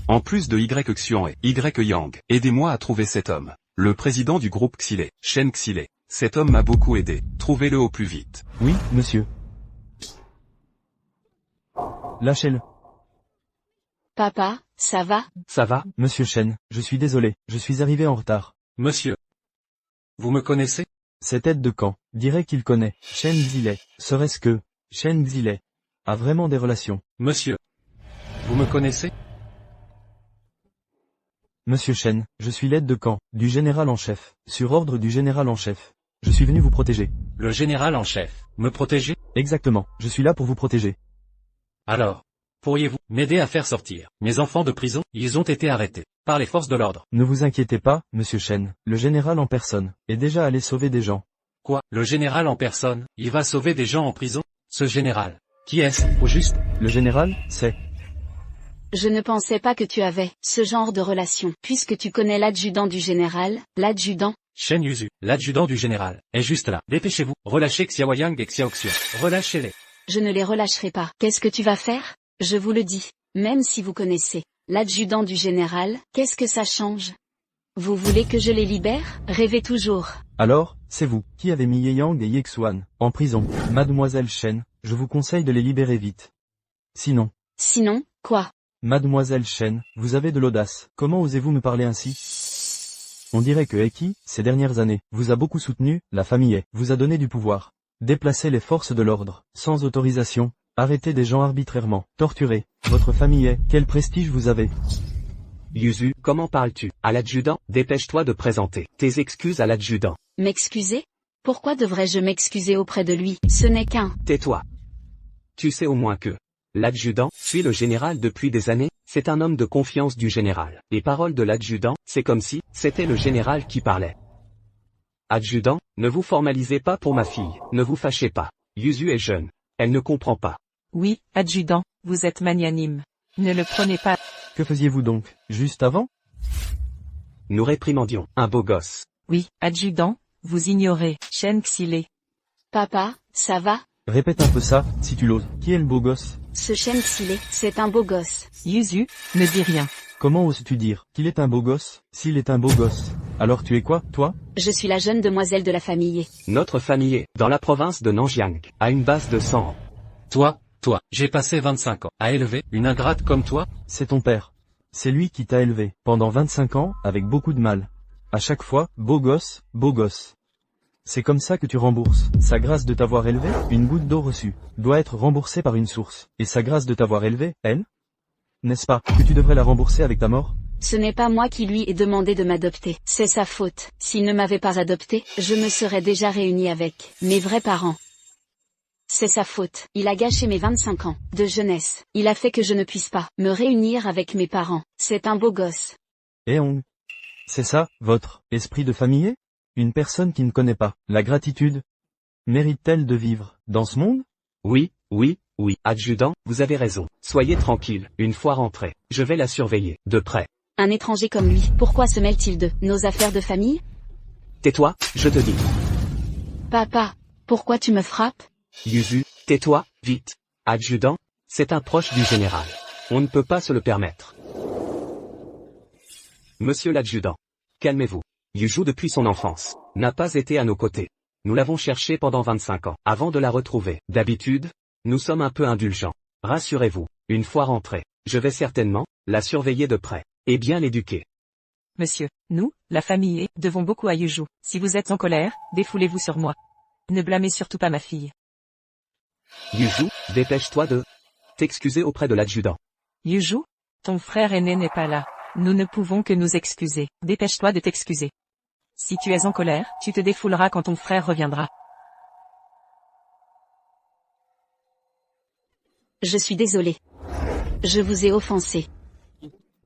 En plus de Y Xian et Y Yang, aidez-moi à trouver cet homme. Le président du groupe Xile, Shen Xile. Cet homme m'a beaucoup aidé. Trouvez-le au plus vite. Oui, monsieur. Lâchez-le. Papa, ça va? Ça va? Monsieur Shen, je suis désolé, je suis arrivé en retard. Monsieur. Vous me connaissez? Cet aide de camp dirait qu'il connaît Shen Xile. Serait-ce que Shen Xile a vraiment des relations? Monsieur. Vous me connaissez? Monsieur Shen, je suis l'aide de camp du général en chef, sur ordre du général en chef. Je suis venu vous protéger. Le général en chef. Me protéger? Exactement, je suis là pour vous protéger. Alors, pourriez-vous m'aider à faire sortir mes enfants de prison? Ils ont été arrêtés par les forces de l'ordre. Ne vous inquiétez pas, monsieur Shen, le général en personne est déjà allé sauver des gens. Quoi? Le général en personne, il va sauver des gens en prison? Ce général, qui est-ce, au juste? Le général, c'est... Je ne pensais pas que tu avais ce genre de relation, puisque tu connais l'adjudant du général, l'adjudant. Shen Yuzu, l'adjudant du général, est juste là. Dépêchez-vous, relâchez Xiaoyang et Xiaoxian. Relâchez-les. Je ne les relâcherai pas. Qu'est-ce que tu vas faire? Je vous le dis, même si vous connaissez l'adjudant du général, qu'est-ce que ça change? Vous voulez que je les libère? Rêvez toujours. Alors, c'est vous qui avez mis Ye Yang et Ye Xuan en prison. Mademoiselle Shen, je vous conseille de les libérer vite. Sinon, quoi? Mademoiselle Shen, vous avez de l'audace. Comment osez-vous me parler ainsi? On dirait que Eki, ces dernières années, vous a beaucoup soutenu, la famille vous a donné du pouvoir. Déplacer les forces de l'ordre, sans autorisation, arrêter des gens arbitrairement, torturer votre famille, quel prestige vous avez? Yuzu, comment parles-tu à l'adjudant? Dépêche-toi de présenter tes excuses à l'adjudant. M'excuser? Pourquoi devrais-je m'excuser auprès de lui? Ce n'est qu'un... Tais-toi. Tu sais au moins que l'adjudant suit le général depuis des années, c'est un homme de confiance du général. Les paroles de l'adjudant, c'est comme si c'était le général qui parlait. Adjudant, ne vous formalisez pas pour ma fille, ne vous fâchez pas. Yuzu est jeune, elle ne comprend pas. Oui, adjudant, vous êtes magnanime. Ne le prenez pas. Que faisiez-vous donc, juste avant? Nous réprimandions un beau gosse. Oui, adjudant, vous ignorez Shen Xile. Papa, ça va? Répète un peu ça, si tu l'oses. Qui est le beau gosse? Ce Shen Xile, c'est un beau gosse. Yuzu, ne dis rien. Comment oses-tu dire qu'il est un beau gosse? S'il est un beau gosse, alors tu es quoi, toi? Je suis la jeune demoiselle de la famille. Notre famille, dans la province de Nanjiang, a une base de 100 ans. Toi, j'ai passé 25 ans à élever une ingrate comme toi? C'est ton père. C'est lui qui t'a élevé, pendant 25 ans, avec beaucoup de mal. À chaque fois, beau gosse, beau gosse. C'est comme ça que tu rembourses. Sa grâce de t'avoir élevé, une goutte d'eau reçue, doit être remboursée par une source. Et sa grâce de t'avoir élevé, elle? N'est-ce pas, que tu devrais la rembourser avec ta mort? Ce n'est pas moi qui lui ai demandé de m'adopter. C'est sa faute. S'il ne m'avait pas adopté, je me serais déjà réunie avec mes vrais parents. C'est sa faute. Il a gâché mes 25 ans de jeunesse. Il a fait que je ne puisse pas me réunir avec mes parents. C'est un beau gosse. Eong. C'est ça, votre esprit de famille? Une personne qui ne connaît pas la gratitude mérite-t-elle de vivre dans ce monde? Oui, adjudant, vous avez raison. Soyez tranquille, une fois rentré, je vais la surveiller, de près. Un étranger comme lui, pourquoi se mêle-t-il de nos affaires de famille? Tais-toi, je te dis. Papa, pourquoi tu me frappes? Yuzu, tais-toi, vite. Adjudant, c'est un proche du général. On ne peut pas se le permettre. Monsieur l'adjudant, calmez-vous. Yuzu depuis son enfance, n'a pas été à nos côtés. Nous l'avons cherché pendant 25 ans, avant de la retrouver. D'habitude, nous sommes un peu indulgents. Rassurez-vous, une fois rentré, je vais certainement la surveiller de près, et bien l'éduquer. Monsieur, nous, la famille, devons beaucoup à Yuzu. Si vous êtes en colère, défoulez-vous sur moi. Ne blâmez surtout pas ma fille. Yuzu, dépêche-toi de t'excuser auprès de l'adjudant. Yuzu, ton frère aîné n'est pas là. Nous ne pouvons que nous excuser. Dépêche-toi de t'excuser. Si tu es en colère, tu te défouleras quand ton frère reviendra. Je suis désolé. Je vous ai offensé.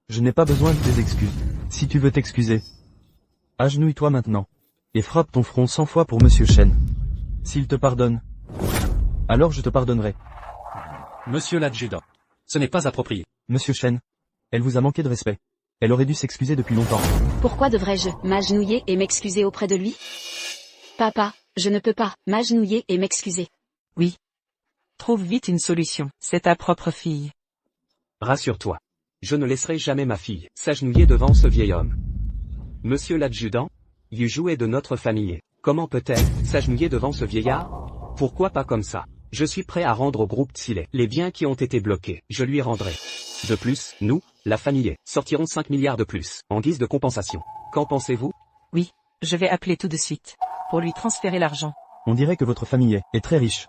Je n'ai pas besoin de tes excuses. Si tu veux t'excuser, agenouille-toi maintenant, et frappe ton front 100 fois pour Monsieur Shen. S'il te pardonne, alors je te pardonnerai. Monsieur l'adjudant, ce n'est pas approprié. Monsieur Shen, Elle vous a manqué de respect. Elle aurait dû s'excuser depuis longtemps. Pourquoi devrais-je m'agenouiller et m'excuser auprès de lui? Papa, je ne peux pas m'agenouiller et m'excuser. Oui. Trouve vite une solution, c'est ta propre fille. Rassure-toi. Je ne laisserai jamais ma fille s'agenouiller devant ce vieil homme. Monsieur l'adjudant, Yuju est de notre famille. Comment peut-elle s'agenouiller devant ce vieillard? Pourquoi pas comme ça? Je suis prêt à rendre au groupe Tsilé les biens qui ont été bloqués, je lui rendrai. De plus, nous, la famille, sortirons 5 milliards de plus, en guise de compensation. Qu'en pensez-vous? Oui, je vais appeler tout de suite, pour lui transférer l'argent. On dirait que votre famille est très riche.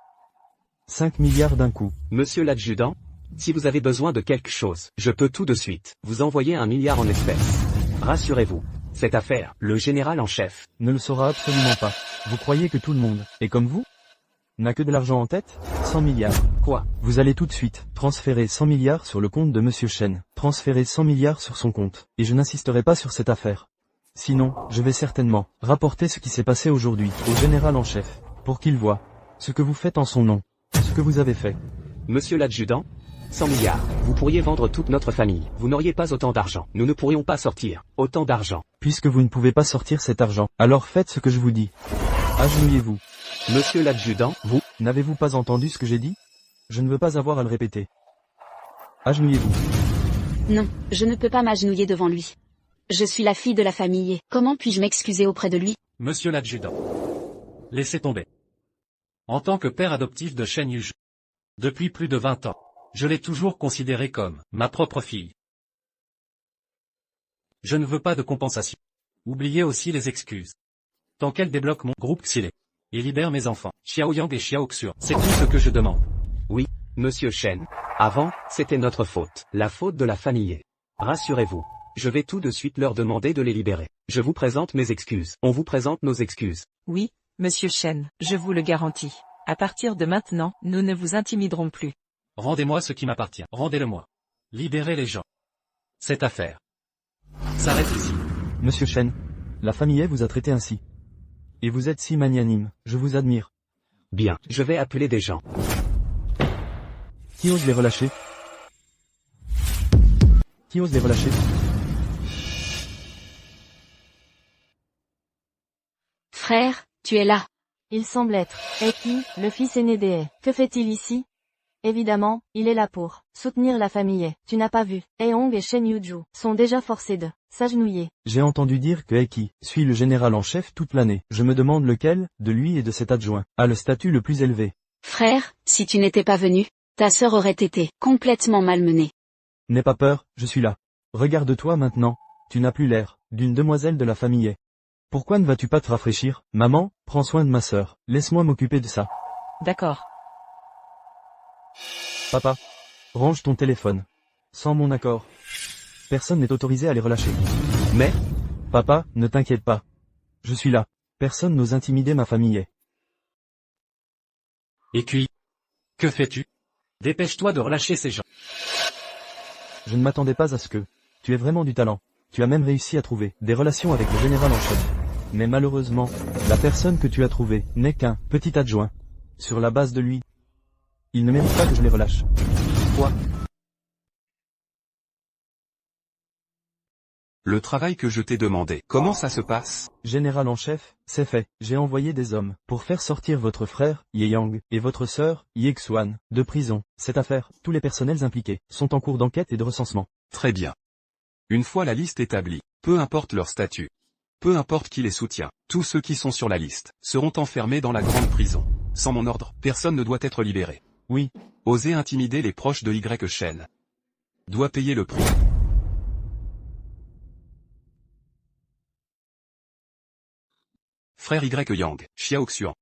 5 milliards d'un coup. Monsieur l'adjudant, si vous avez besoin de quelque chose, je peux tout de suite vous envoyer 1 milliard en espèces. Rassurez-vous, cette affaire, le général en chef ne le saura absolument pas. Vous croyez que tout le monde est comme vous? N'a que de l'argent en tête? 100 milliards. Quoi? Vous allez tout de suite transférer 100 milliards sur le compte de Monsieur Chen. Transférer 100 milliards sur son compte. Et je n'insisterai pas sur cette affaire. Sinon, je vais certainement rapporter ce qui s'est passé aujourd'hui au général en chef, pour qu'il voie ce que vous faites en son nom, ce que vous avez fait. Monsieur l'adjudant, 100 milliards, vous pourriez vendre toute notre famille. Vous n'auriez pas autant d'argent. Nous ne pourrions pas sortir autant d'argent. Puisque vous ne pouvez pas sortir cet argent, alors faites ce que je vous dis. Agenouillez-vous. Monsieur l'adjudant, vous, n'avez-vous pas entendu ce que j'ai dit? Je ne veux pas avoir à le répéter. Agenouillez-vous. Non, je ne peux pas m'agenouiller devant lui. Je suis la fille de la famille. Comment puis-je m'excuser auprès de lui? Monsieur l'adjudant. Laissez tomber. En tant que père adoptif de Shen Yuju, depuis plus de 20 ans, je l'ai toujours considéré comme ma propre fille. Je ne veux pas de compensation. Oubliez aussi les excuses. Tant qu'elle débloque mon groupe Xilé et libère mes enfants, Xiaoyang et Xiaoxuan, c'est tout ce que je demande. Oui, monsieur Shen. Avant, c'était notre faute, la faute de la famille. Rassurez-vous, je vais tout de suite leur demander de les libérer. Je vous présente mes excuses. On vous présente nos excuses. Oui, monsieur Shen, je vous le garantis. À partir de maintenant, nous ne vous intimiderons plus. Rendez-moi ce qui m'appartient. Rendez-le-moi. Libérez les gens. Cette affaire s'arrête ici. Monsieur Shen, la famille vous a traité ainsi. Et vous êtes si magnanime, je vous admire. Bien, je vais appeler des gens. Qui ose les relâcher? Qui ose les relâcher? Frère, tu es là. Il semble être. Eki, le fils aîné des. Que fait-il ici? Évidemment, il est là pour soutenir la famille. Tu n'as pas vu. Eong et Shen Yuju sont déjà forcés de s'agenouiller. J'ai entendu dire que Eki suit le général en chef toute l'année. Je me demande lequel, de lui et de cet adjoint, a le statut le plus élevé. Frère, si tu n'étais pas venu, ta sœur aurait été complètement malmenée. N'aie pas peur, je suis là. Regarde-toi maintenant. Tu n'as plus l'air d'une demoiselle de la famille. Pourquoi ne vas-tu pas te rafraîchir? Maman, prends soin de ma sœur. Laisse-moi m'occuper de ça. D'accord. Papa, range ton téléphone. Sans mon accord. Personne n'est autorisé à les relâcher. Mais, papa, ne t'inquiète pas. Je suis là. Personne n'ose intimider ma famille. Et puis, que fais-tu? Dépêche-toi de relâcher ces gens. Je ne m'attendais pas à ce que. Tu es vraiment du talent. Tu as même réussi à trouver des relations avec le général en chef. Mais malheureusement, la personne que tu as trouvée n'est qu'un petit adjoint. Sur la base de lui, il ne mérite pas que je les relâche. Quoi? Le travail que je t'ai demandé, comment ça se passe? Général en chef, c'est fait. J'ai envoyé des hommes pour faire sortir votre frère, Ye Yang, et votre sœur, Ye Xuan, de prison. Cette affaire, tous les personnels impliqués, sont en cours d'enquête et de recensement. Très bien. Une fois la liste établie, peu importe leur statut, peu importe qui les soutient, tous ceux qui sont sur la liste seront enfermés dans la grande prison. Sans mon ordre, personne ne doit être libéré. Oui. Oser intimider les proches de Y Shen doit payer le prix. Frère Y Yang, Xiaoxuan.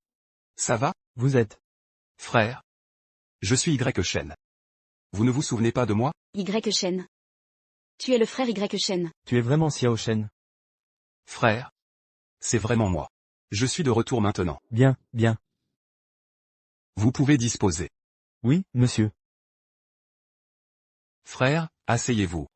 Ça va? Vous êtes? Frère? Je suis Y Shen. Vous ne vous souvenez pas de moi? Y Shen. Tu es le frère Y Shen. Tu es vraiment Xiao Shen. Frère? C'est vraiment moi. Je suis de retour maintenant. Bien, bien. Vous pouvez disposer. Oui, monsieur. Frère, asseyez-vous.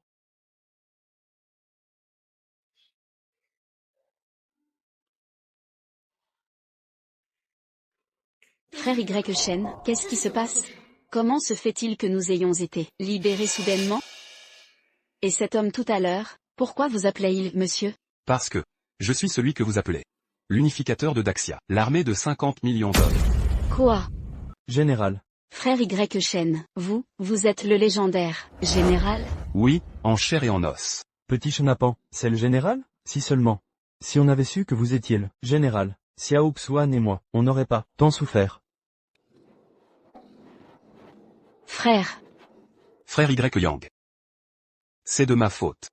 Frère Y Shen, qu'est-ce qui se passe? Comment se fait-il que nous ayons été libérés soudainement? Et cet homme tout à l'heure, pourquoi vous appelez-il monsieur? Parce que, je suis celui que vous appelez. L'unificateur de Daxia, l'armée de 50 millions d'hommes. Quoi? Général. Frère Y Shen, vous êtes le légendaire général? Oui, en chair et en os. Petit chenapan, c'est le général? Si seulement. Si on avait su que vous étiez le général, Xiao Xuan et moi, on n'aurait pas tant souffert. Frère. Frère Y Yang. C'est de ma faute.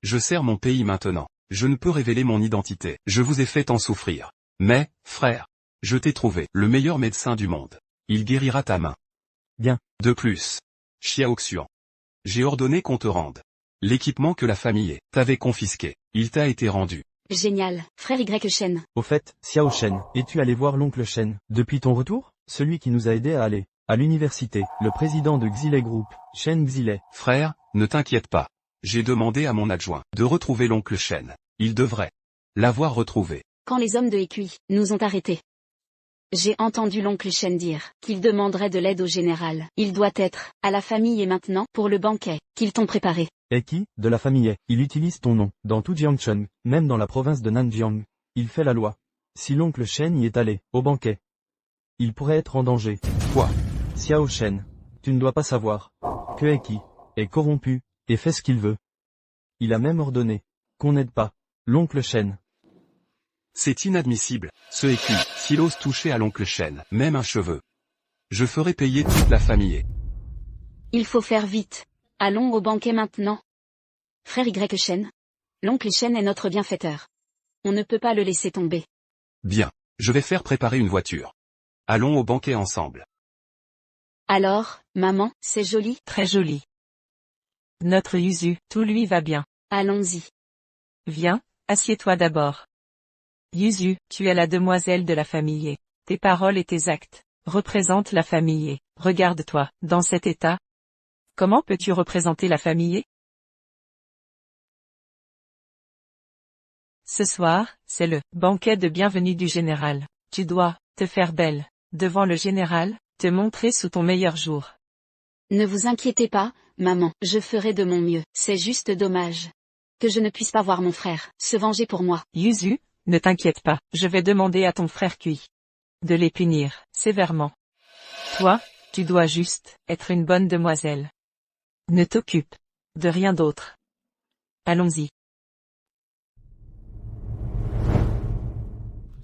Je sers mon pays maintenant. Je ne peux révéler mon identité. Je vous ai fait en souffrir. Mais, frère, je t'ai trouvé le meilleur médecin du monde. Il guérira ta main. Bien. De plus, Xiao Xuan. J'ai ordonné qu'on te rende. L'équipement que la famille t'avait confisqué, il t'a été rendu. Génial, frère Y Shen. Au fait, Xiao Shen, es-tu allé voir l'oncle Shen, depuis ton retour? Celui qui nous a aidés à aller à l'université, le président de Xile Group, Shen Xile. Frère, ne t'inquiète pas. J'ai demandé à mon adjoint de retrouver l'oncle Shen. Il devrait l'avoir retrouvé. Quand les hommes de Écui nous ont arrêtés, j'ai entendu l'oncle Shen dire qu'il demanderait de l'aide au général. Il doit être à la famille et maintenant pour le banquet qu'ils t'ont préparé. Et qui, de la famille, il utilise ton nom, dans tout Jiangcheng, même dans la province de Nanjiang. Il fait la loi. Si l'oncle Shen y est allé, au banquet, il pourrait être en danger. Quoi? Xiao Shen, tu ne dois pas savoir que Eki est corrompu, et fait ce qu'il veut. Il a même ordonné qu'on n'aide pas l'oncle Shen. C'est inadmissible, ce écu, s'il ose toucher à l'oncle Shen, même un cheveu. Je ferai payer toute la famille. Il faut faire vite. Allons au banquet maintenant. Frère Y Shen. L'oncle Shen est notre bienfaiteur. On ne peut pas le laisser tomber. Bien, je vais faire préparer une voiture. Allons au banquet ensemble. Alors, maman, c'est joli? Très joli. Notre Yuzu, tout lui va bien. Allons-y. Viens, assieds-toi d'abord. Yuzu, tu es la demoiselle de la famille. Tes paroles et tes actes représentent la famille. Regarde-toi, dans cet état. Comment peux-tu représenter la famille? Ce soir, c'est le banquet de bienvenue du général. Tu dois te faire belle devant le général, te montrer sous ton meilleur jour. Ne vous inquiétez pas, maman, je ferai de mon mieux. C'est juste dommage que je ne puisse pas voir mon frère se venger pour moi. Yuzu, ne t'inquiète pas, je vais demander à ton frère Kui de les punir sévèrement. Toi, tu dois juste être une bonne demoiselle. Ne t'occupe de rien d'autre. Allons-y.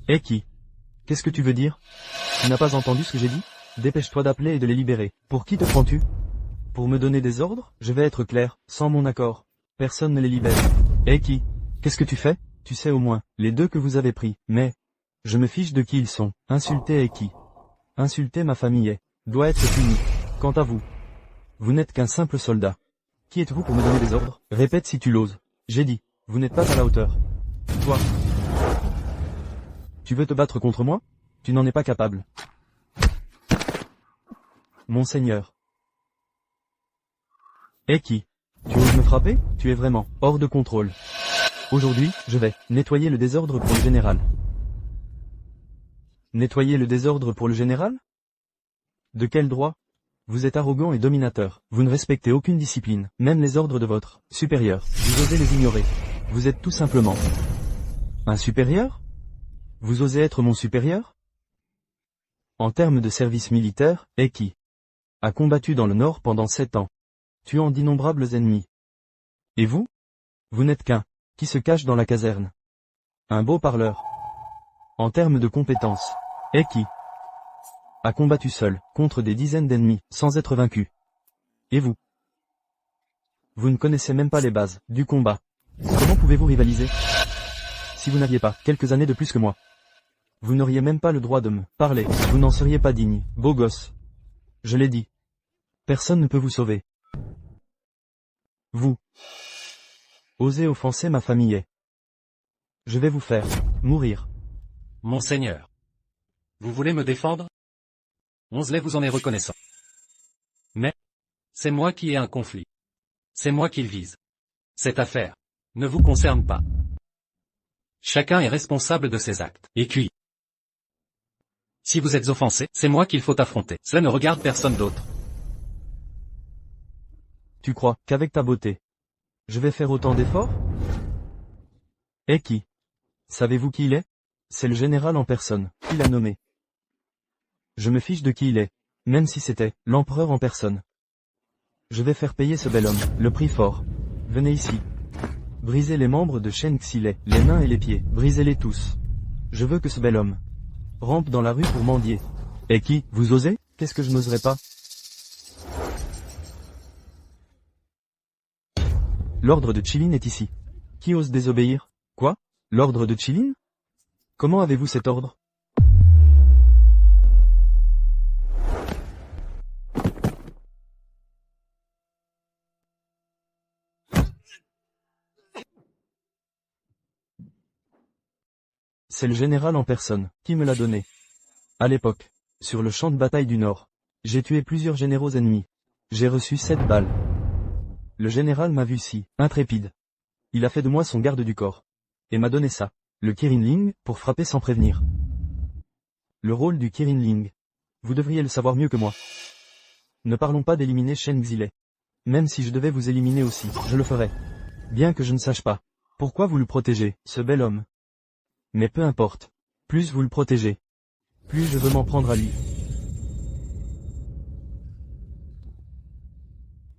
Eki, qu'est-ce que tu veux dire? Tu n'as pas entendu ce que j'ai dit? Dépêche-toi d'appeler et de les libérer. Pour qui te prends-tu? Pour me donner des ordres? Je vais être clair, sans mon accord, personne ne les libère. Eki, qu'est-ce que tu fais? Tu sais au moins, les deux que vous avez pris, mais je me fiche de qui ils sont. Insulter Eki. Insulter ma famille doit être puni. Quant à vous, vous n'êtes qu'un simple soldat. Qui êtes-vous pour me donner des ordres? Répète si tu l'oses. J'ai dit, vous n'êtes pas à la hauteur. Toi, tu veux te battre contre moi? Tu n'en es pas capable. Monseigneur. Eki, tu oses me frapper? Tu es vraiment hors de contrôle. Aujourd'hui, je vais nettoyer le désordre pour le général. Nettoyer le désordre pour le général? De quel droit? Vous êtes arrogant et dominateur. Vous ne respectez aucune discipline, même les ordres de votre supérieur. Vous osez les ignorer. Vous êtes tout simplement un supérieur? Vous osez être mon supérieur? En termes de service militaire, Eki a combattu dans le Nord pendant 7 ans, tuant d'innombrables ennemis. Et vous? Vous n'êtes qu'un qui se cache dans la caserne. Un beau parleur. En termes de compétences, Eki a combattu seul, contre des dizaines d'ennemis, sans être vaincu. Et vous? Vous ne connaissez même pas les bases du combat. Comment pouvez-vous rivaliser? Si vous n'aviez pas quelques années de plus que moi, vous n'auriez même pas le droit de me parler, vous n'en seriez pas digne, beau gosse. Je l'ai dit. Personne ne peut vous sauver. Vous osez offenser ma famille. Je vais vous faire mourir. Monseigneur. Vous voulez me défendre? Onsley vous en est reconnaissant. Mais, c'est moi qui ai un conflit. C'est moi qui le vise. Cette affaire ne vous concerne pas. Chacun est responsable de ses actes. Et puis, si vous êtes offensé, c'est moi qu'il faut affronter. Cela ne regarde personne d'autre. Tu crois qu'avec ta beauté, Je vais faire autant d'efforts? Et qui? Savez-vous qui il est? C'est le général en personne, qui l'a nommé. Je me fiche de qui il est, même si c'était l'empereur en personne. Je vais faire payer ce bel homme, le prix fort. Venez ici. Brisez les membres de Shen Xile, les mains et les pieds, brisez-les tous. Je veux que ce bel homme rampe dans la rue pour mendier. Et qui? Vous osez? Qu'est-ce que je n'oserais pas? L'ordre de Chilin est ici. Qui ose désobéir? Quoi? L'ordre de Chilin? Comment avez-vous cet ordre? C'est le général en personne, qui me l'a donné. À l'époque, sur le champ de bataille du Nord, j'ai tué plusieurs généraux ennemis. J'ai reçu 7 balles. Le général m'a vu si intrépide. Il a fait de moi son garde du corps. Et m'a donné ça, le Kirinling, pour frapper sans prévenir. Le rôle du Kirinling. Vous devriez le savoir mieux que moi. Ne parlons pas d'éliminer Shen Xile. Même si je devais vous éliminer aussi, je le ferais. Bien que je ne sache pas. Pourquoi vous le protégez, ce bel homme? Mais peu importe. Plus vous le protégez, plus je veux m'en prendre à lui.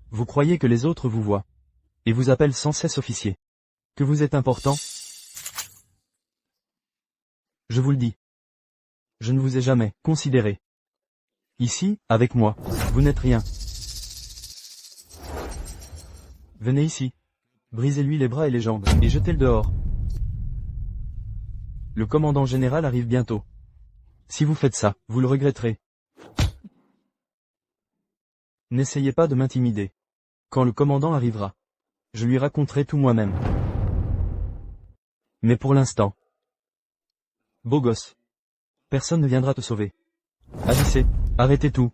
Vous croyez que les autres vous voient, et vous appellent sans cesse officier. Que vous êtes important? Je vous le dis. Je ne vous ai jamais considéré. Ici, avec moi, vous n'êtes rien. Venez ici. Brisez-lui les bras et les jambes, et jetez-le dehors. Le commandant général arrive bientôt. Si vous faites ça, vous le regretterez. N'essayez pas de m'intimider. Quand le commandant arrivera, je lui raconterai tout moi-même. Mais pour l'instant, beau gosse, personne ne viendra te sauver. Agissez, arrêtez tout.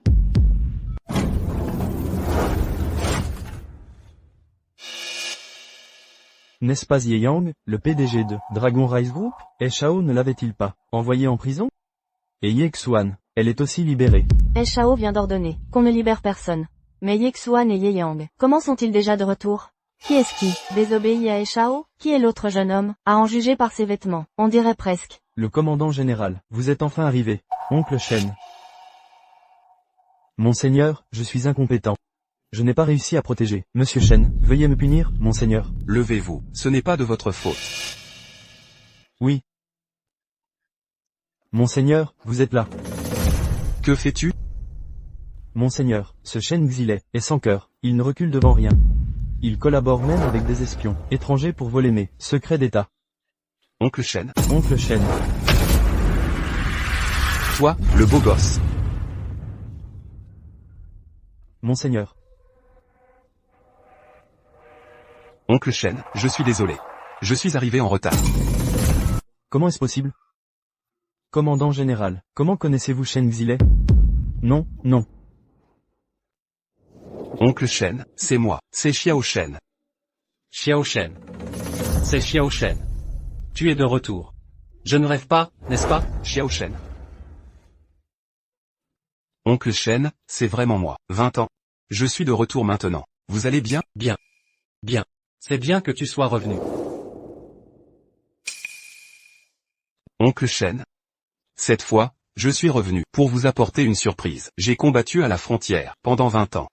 N'est-ce pas Ye Yang, le PDG de Dragon Rise Group? Et Shao ne l'avait-il pas envoyé en prison? Et Ye Xuan, elle est aussi libérée. Shao vient d'ordonner qu'on ne libère personne. Mais Ye Xuan et Ye Yang, comment sont-ils déjà de retour? Qui est-ce qui désobéit à Shao? Qui est l'autre jeune homme? À en juger par ses vêtements, on dirait presque. Le commandant général, vous êtes enfin arrivé, oncle Shen. Monseigneur, je suis incompétent. Je n'ai pas réussi à protéger. Monsieur Shen, veuillez me punir, monseigneur. Levez-vous, ce n'est pas de votre faute. Oui. Monseigneur, vous êtes là. Que fais-tu? Monseigneur, ce Shen Xile est sans cœur, il ne recule devant rien. Il collabore même avec des espions étrangers pour voler mes secrets d'État. Oncle Shen. Oncle Shen. Toi, le beau gosse. Monseigneur. Oncle Shen, je suis désolé. Je suis arrivé en retard. Comment est-ce possible? Commandant général, comment connaissez-vous Shen Xile? Non, non. Oncle Shen, c'est moi, c'est Xiao Shen. Xiao Shen. C'est Xiao Shen. Tu es de retour. Je ne rêve pas, n'est-ce pas? Xiao Shen. Oncle Shen, c'est vraiment moi, 20 ans. Je suis de retour maintenant. Vous allez bien? Bien. Bien. C'est bien que tu sois revenu. Oncle Shen. Cette fois, je suis revenu pour vous apporter une surprise. J'ai combattu à la frontière pendant 20 ans.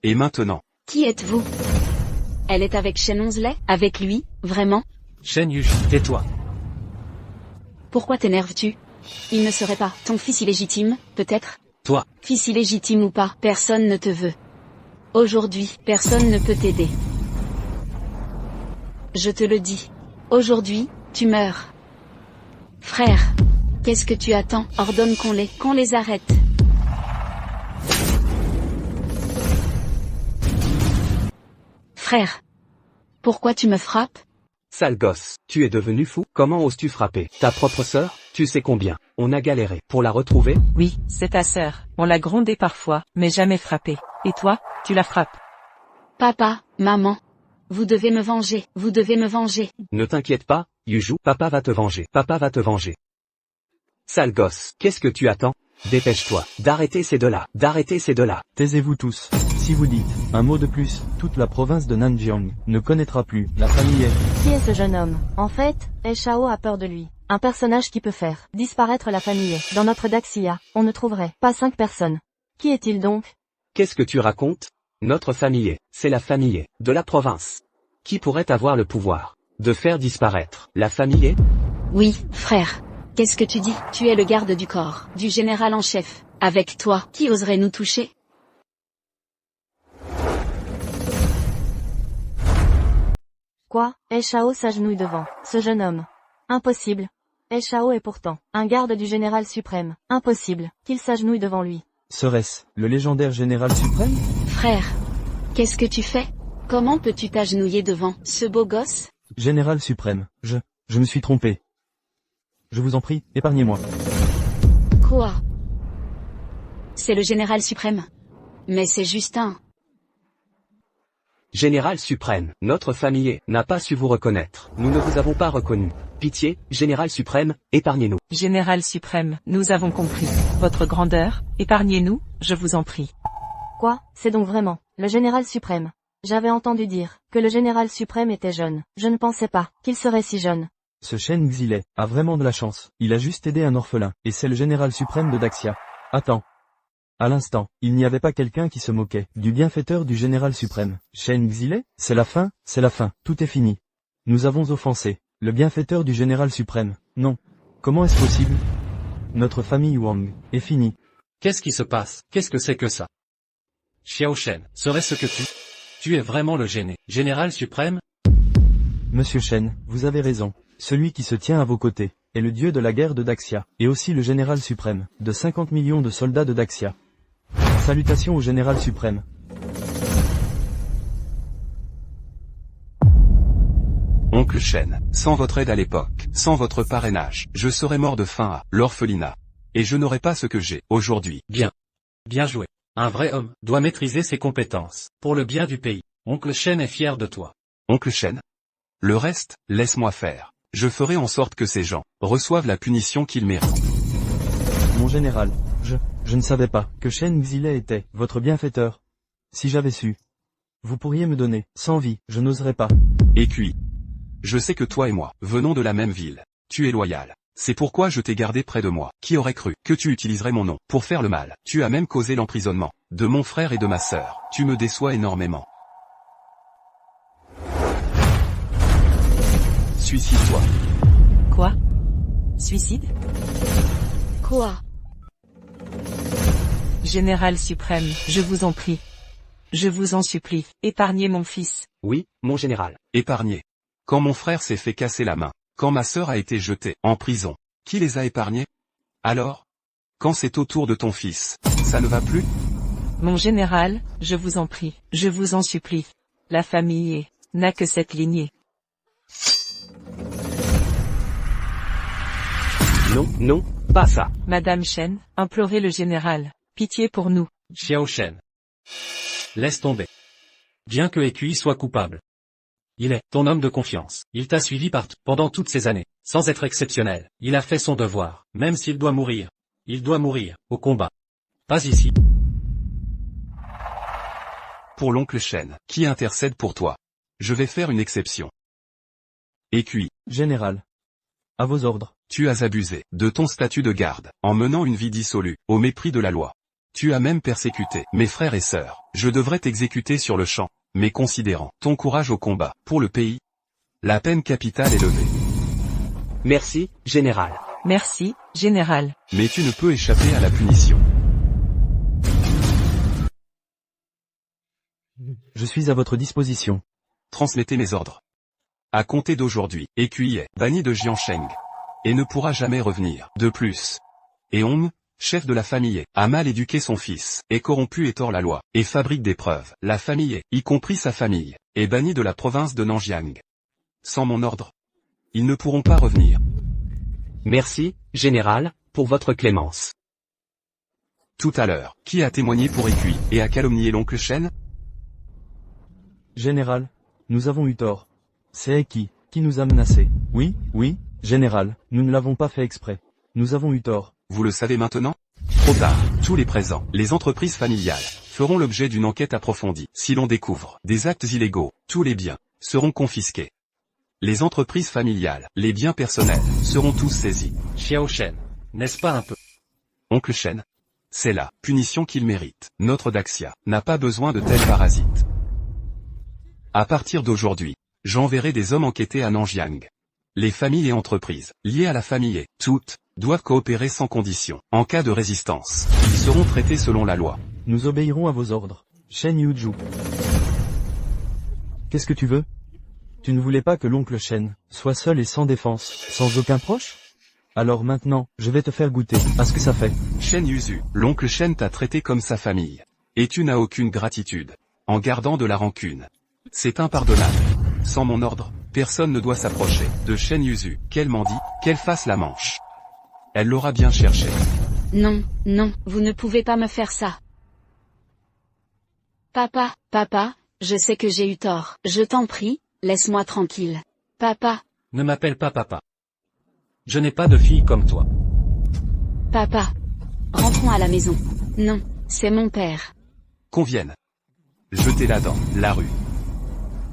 Et maintenant? Qui êtes-vous? Elle est avec Shen Onsley? Avec lui, vraiment? Shen Yuji, tais-toi. Pourquoi t'énerves-tu? Il ne serait pas ton fils illégitime, peut-être? Toi. Fils illégitime ou pas, personne ne te veut. Aujourd'hui, personne ne peut t'aider. Je te le dis. Aujourd'hui, tu meurs. Frère. Qu'est-ce que tu attends? Ordonne qu'on les arrête. Frère. Pourquoi tu me frappes? Sale gosse, tu es devenu fou? Comment oses-tu frapper ta propre sœur? Tu sais combien on a galéré pour la retrouver? Oui, c'est ta sœur. On l'a grondée parfois, mais jamais frappée. Et toi, tu la frappes. Papa, maman. Vous devez me venger, vous devez me venger. Ne t'inquiète pas, Yuju, papa va te venger, papa va te venger. Sale gosse, qu'est-ce que tu attends? Dépêche-toi, d'arrêter ces deux-là, d'arrêter ces deux-là. Taisez-vous tous. Si vous dites un mot de plus, toute la province de Nanjiang ne connaîtra plus la famille He. Qui est ce jeune homme? En fait, El Shao a peur de lui. Un personnage qui peut faire disparaître la famille He. Dans notre Daxia, on ne trouverait pas 5 personnes. Qui est-il donc? Qu'est-ce que tu racontes? Notre famille, c'est la famille de la province. Qui pourrait avoir le pouvoir de faire disparaître la famille? Oui, frère. Qu'est-ce que tu dis? Tu es le garde du corps, du général en chef. Avec toi, qui oserait nous toucher? Quoi? El Shao s'agenouille devant ce jeune homme. Impossible. El Shao est pourtant un garde du général suprême. Impossible qu'il s'agenouille devant lui. Serait-ce le légendaire général suprême? Frère, qu'est-ce que tu fais? Comment peux-tu t'agenouiller devant ce beau gosse? Général suprême, je me suis trompé. Je vous en prie, épargnez-moi. Quoi? C'est le général suprême. Mais c'est juste un... Général suprême, notre famille n'a pas su vous reconnaître. Nous ne vous avons pas reconnu. Pitié, Général suprême, épargnez-nous. Général suprême, nous avons compris. Votre grandeur, épargnez-nous, je vous en prie. Quoi? C'est donc vraiment le général suprême. J'avais entendu dire que le général suprême était jeune. Je ne pensais pas qu'il serait si jeune. Ce Shen Xile a vraiment de la chance. Il a juste aidé un orphelin, et c'est le général suprême de Daxia. Attends. À l'instant, il n'y avait pas quelqu'un qui se moquait du bienfaiteur du général suprême. Shen Xile? C'est la fin, tout est fini. Nous avons offensé le bienfaiteur du général suprême. Non. Comment est-ce possible? Notre famille Wang est finie. Qu'est-ce qui se passe? Qu'est-ce que c'est que ça? Xiao Shen, serait-ce que tu es vraiment le général suprême? Monsieur Shen, vous avez raison. Celui qui se tient à vos côtés est le dieu de la guerre de Daxia, et aussi le général suprême de 50 millions de soldats de Daxia. Salutations au général suprême. Oncle Shen, sans votre aide à l'époque, sans votre parrainage, je serais mort de faim à l'orphelinat. Et je n'aurais pas ce que j'ai aujourd'hui. Bien. Bien joué. Un vrai homme doit maîtriser ses compétences, pour le bien du pays. Oncle Shen est fier de toi. Oncle Shen? Le reste, laisse-moi faire. Je ferai en sorte que ces gens reçoivent la punition qu'ils méritent. Mon général, je ne savais pas que Shen Xile était votre bienfaiteur. Si j'avais su, vous pourriez me donner 100 vies, je n'oserais pas. Et puis, je sais que toi et moi venons de la même ville. Tu es loyal. C'est pourquoi je t'ai gardé près de moi. Qui aurait cru que tu utiliserais mon nom pour faire le mal? Tu as même causé l'emprisonnement de mon frère et de ma sœur. Tu me déçois énormément. Suicide-toi. Quoi? Suicide? Quoi? Général suprême, je vous en prie. Je vous en supplie, épargnez mon fils. Oui, mon général. Épargnez. Quand mon frère s'est fait casser la main, quand ma sœur a été jetée en prison, qui les a épargnés? Alors? Quand c'est au tour de ton fils, ça ne va plus? Mon général, je vous en prie, je vous en supplie. La famille n'a que cette lignée. Non, non, pas ça. Madame Shen, implorez le général. Pitié pour nous. Xiao Shen. Laisse tomber. Bien que Écui soit coupable. Il est ton homme de confiance. Il t'a suivi partout, pendant toutes ces années. Sans être exceptionnel, il a fait son devoir, même s'il doit mourir. Il doit mourir, au combat. Pas ici. Pour l'oncle Shen, qui intercède pour toi. Je vais faire une exception. Écui. Général. À vos ordres. Tu as abusé de ton statut de garde, en menant une vie dissolue, au mépris de la loi. Tu as même persécuté mes frères et sœurs. Je devrais t'exécuter sur le champ, mais considérant ton courage au combat, pour le pays, la peine capitale est levée. Merci, général. Merci, général. Mais tu ne peux échapper à la punition. Je suis à votre disposition. Transmettez mes ordres. À compter d'aujourd'hui, Écui est banni de Jiangsheng. Et ne pourra jamais revenir. De plus. Et Hong, chef de la famille, a mal éduqué son fils, est corrompu et tord la loi, et fabrique des preuves. La famille, y compris sa famille, est bannie de la province de Nanjiang. Sans mon ordre, ils ne pourront pas revenir. Merci, général, pour votre clémence. Tout à l'heure, qui a témoigné pour Écui, et a calomnié l'oncle Shen? Général, nous avons eu tort. C'est qui nous a menacés. Oui, général, nous ne l'avons pas fait exprès. Nous avons eu tort. Vous le savez maintenant? trop tard. Tous les présents, les entreprises familiales, feront l'objet d'une enquête approfondie. Si l'on découvre des actes illégaux, tous les biens seront confisqués. Les entreprises familiales, les biens personnels, seront tous saisis. Xiao Shen, n'est-ce pas un peu? Oncle Shen, c'est la punition qu'il mérite. Notre Daxia n'a pas besoin de tels parasites. À partir d'aujourd'hui, j'enverrai des hommes enquêter à Nanjiang. Les familles et entreprises, liées à la famille et toutes, doivent coopérer sans condition. En cas de résistance, ils seront traités selon la loi. Nous obéirons à vos ordres. Shen Yuju. Qu'est-ce que tu veux? Tu ne voulais pas que l'oncle Shen soit seul et sans défense, sans aucun proche? Alors maintenant, je vais te faire goûter à ce que ça fait. Shen Yuzu, l'oncle Shen t'a traité comme sa famille. Et tu n'as aucune gratitude. En gardant de la rancune. C'est impardonnable. Sans mon ordre, personne ne doit s'approcher de Shen Yuzu. Qu'elle m'en dit, qu'elle fasse la manche. Elle l'aura bien cherché. Non, non, vous ne pouvez pas me faire ça. Papa, papa, je sais que j'ai eu tort. Je t'en prie, laisse-moi tranquille. Papa. Ne m'appelle pas papa. Je n'ai pas de fille comme toi. Papa. Rentrons à la maison. Non, c'est mon père. Qu'on vienne. Jetez-la dans la rue.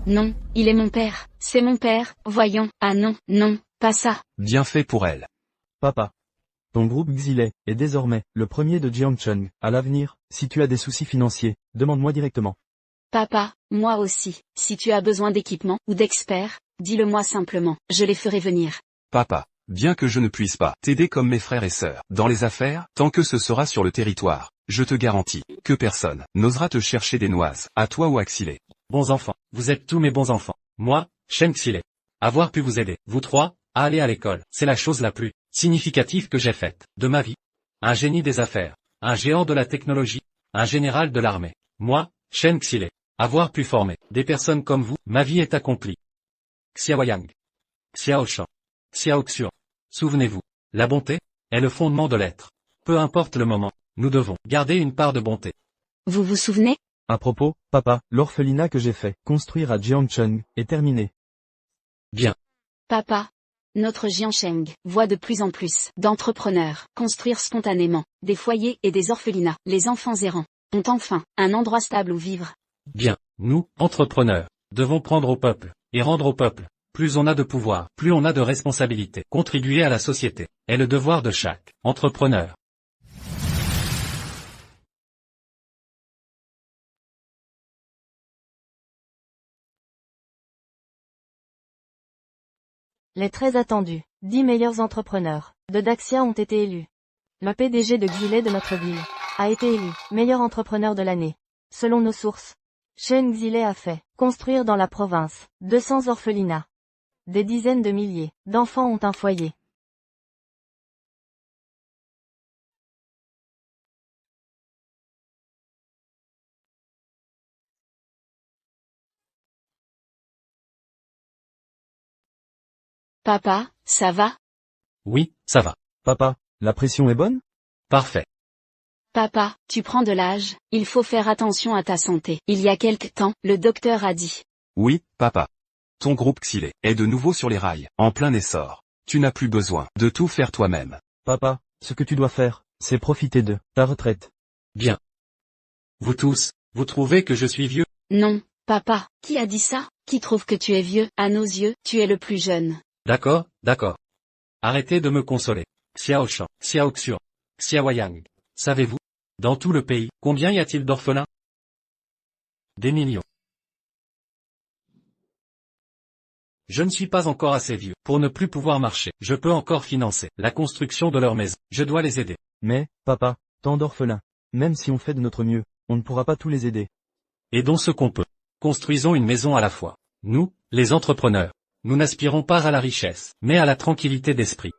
Non, il est mon père. C'est mon père, voyons. Ah non, non, pas ça. Bien fait pour elle. Papa. Ton groupe Xilé est désormais le premier de Jiangcheng. À l'avenir, si tu as des soucis financiers, demande-moi directement. Papa, moi aussi. Si tu as besoin d'équipement ou d'experts, dis-le-moi simplement. Je les ferai venir. Papa. Bien que je ne puisse pas t'aider comme mes frères et sœurs dans les affaires, tant que ce sera sur le territoire, je te garantis que personne n'osera te chercher des noises, à toi ou à Xilé. Bons enfants, vous êtes tous mes bons enfants. Moi, Shen Xilé. Avoir pu vous aider, vous trois, à aller à l'école, c'est la chose la plus significative que j'ai faite de ma vie. Un génie des affaires, un géant de la technologie, un général de l'armée. Moi, Shen Xilé. Avoir pu former des personnes comme vous, ma vie est accomplie. Xiaoyang. Xiaoshan. Xiaoxian. Souvenez-vous, la bonté est le fondement de l'être. Peu importe le moment, nous devons garder une part de bonté. Vous vous souvenez? À propos, papa, l'orphelinat que j'ai fait construire à Jiangcheng est terminé. Bien. Papa. Notre Jiangcheng voit de plus en plus d'entrepreneurs construire spontanément des foyers et des orphelinats. Les enfants errants ont enfin un endroit stable où vivre. Bien, nous, entrepreneurs, devons prendre au peuple et rendre au peuple. Plus on a de pouvoir, plus on a de responsabilités. Contribuer à la société est le devoir de chaque entrepreneur. Les très attendus 10 meilleurs entrepreneurs de Daxia ont été élus. Le PDG de Xilé de notre ville a été élu meilleur entrepreneur de l'année. Selon nos sources, Shen Xilé a fait construire dans la province 200 orphelinats. Des dizaines de milliers d'enfants ont un foyer. Papa, ça va? Oui, ça va. Papa, la pression est bonne? Parfait. Papa, tu prends de l'âge, il faut faire attention à ta santé. Il y a quelque temps, le docteur a dit. Oui, papa. Ton groupe Xilé est de nouveau sur les rails, en plein essor. Tu n'as plus besoin de tout faire toi-même. Papa, ce que tu dois faire, c'est profiter de ta retraite. Bien. Vous tous, vous trouvez que je suis vieux? Non, papa, qui a dit ça? Qui trouve que tu es vieux? À nos yeux, tu es le plus jeune. D'accord, d'accord. Arrêtez de me consoler. Xiaoshan, Xiaoxian, Xiaoyang. Savez-vous, dans tout le pays, combien y a-t-il d'orphelins? Des millions. Je ne suis pas encore assez vieux pour ne plus pouvoir marcher. Je peux encore financer la construction de leur maison. Je dois les aider. Mais, papa, tant d'orphelins. Même si on fait de notre mieux, on ne pourra pas tous les aider. Aidons ce qu'on peut. Construisons une maison à la fois. Nous, les entrepreneurs, nous n'aspirons pas à la richesse, mais à la tranquillité d'esprit.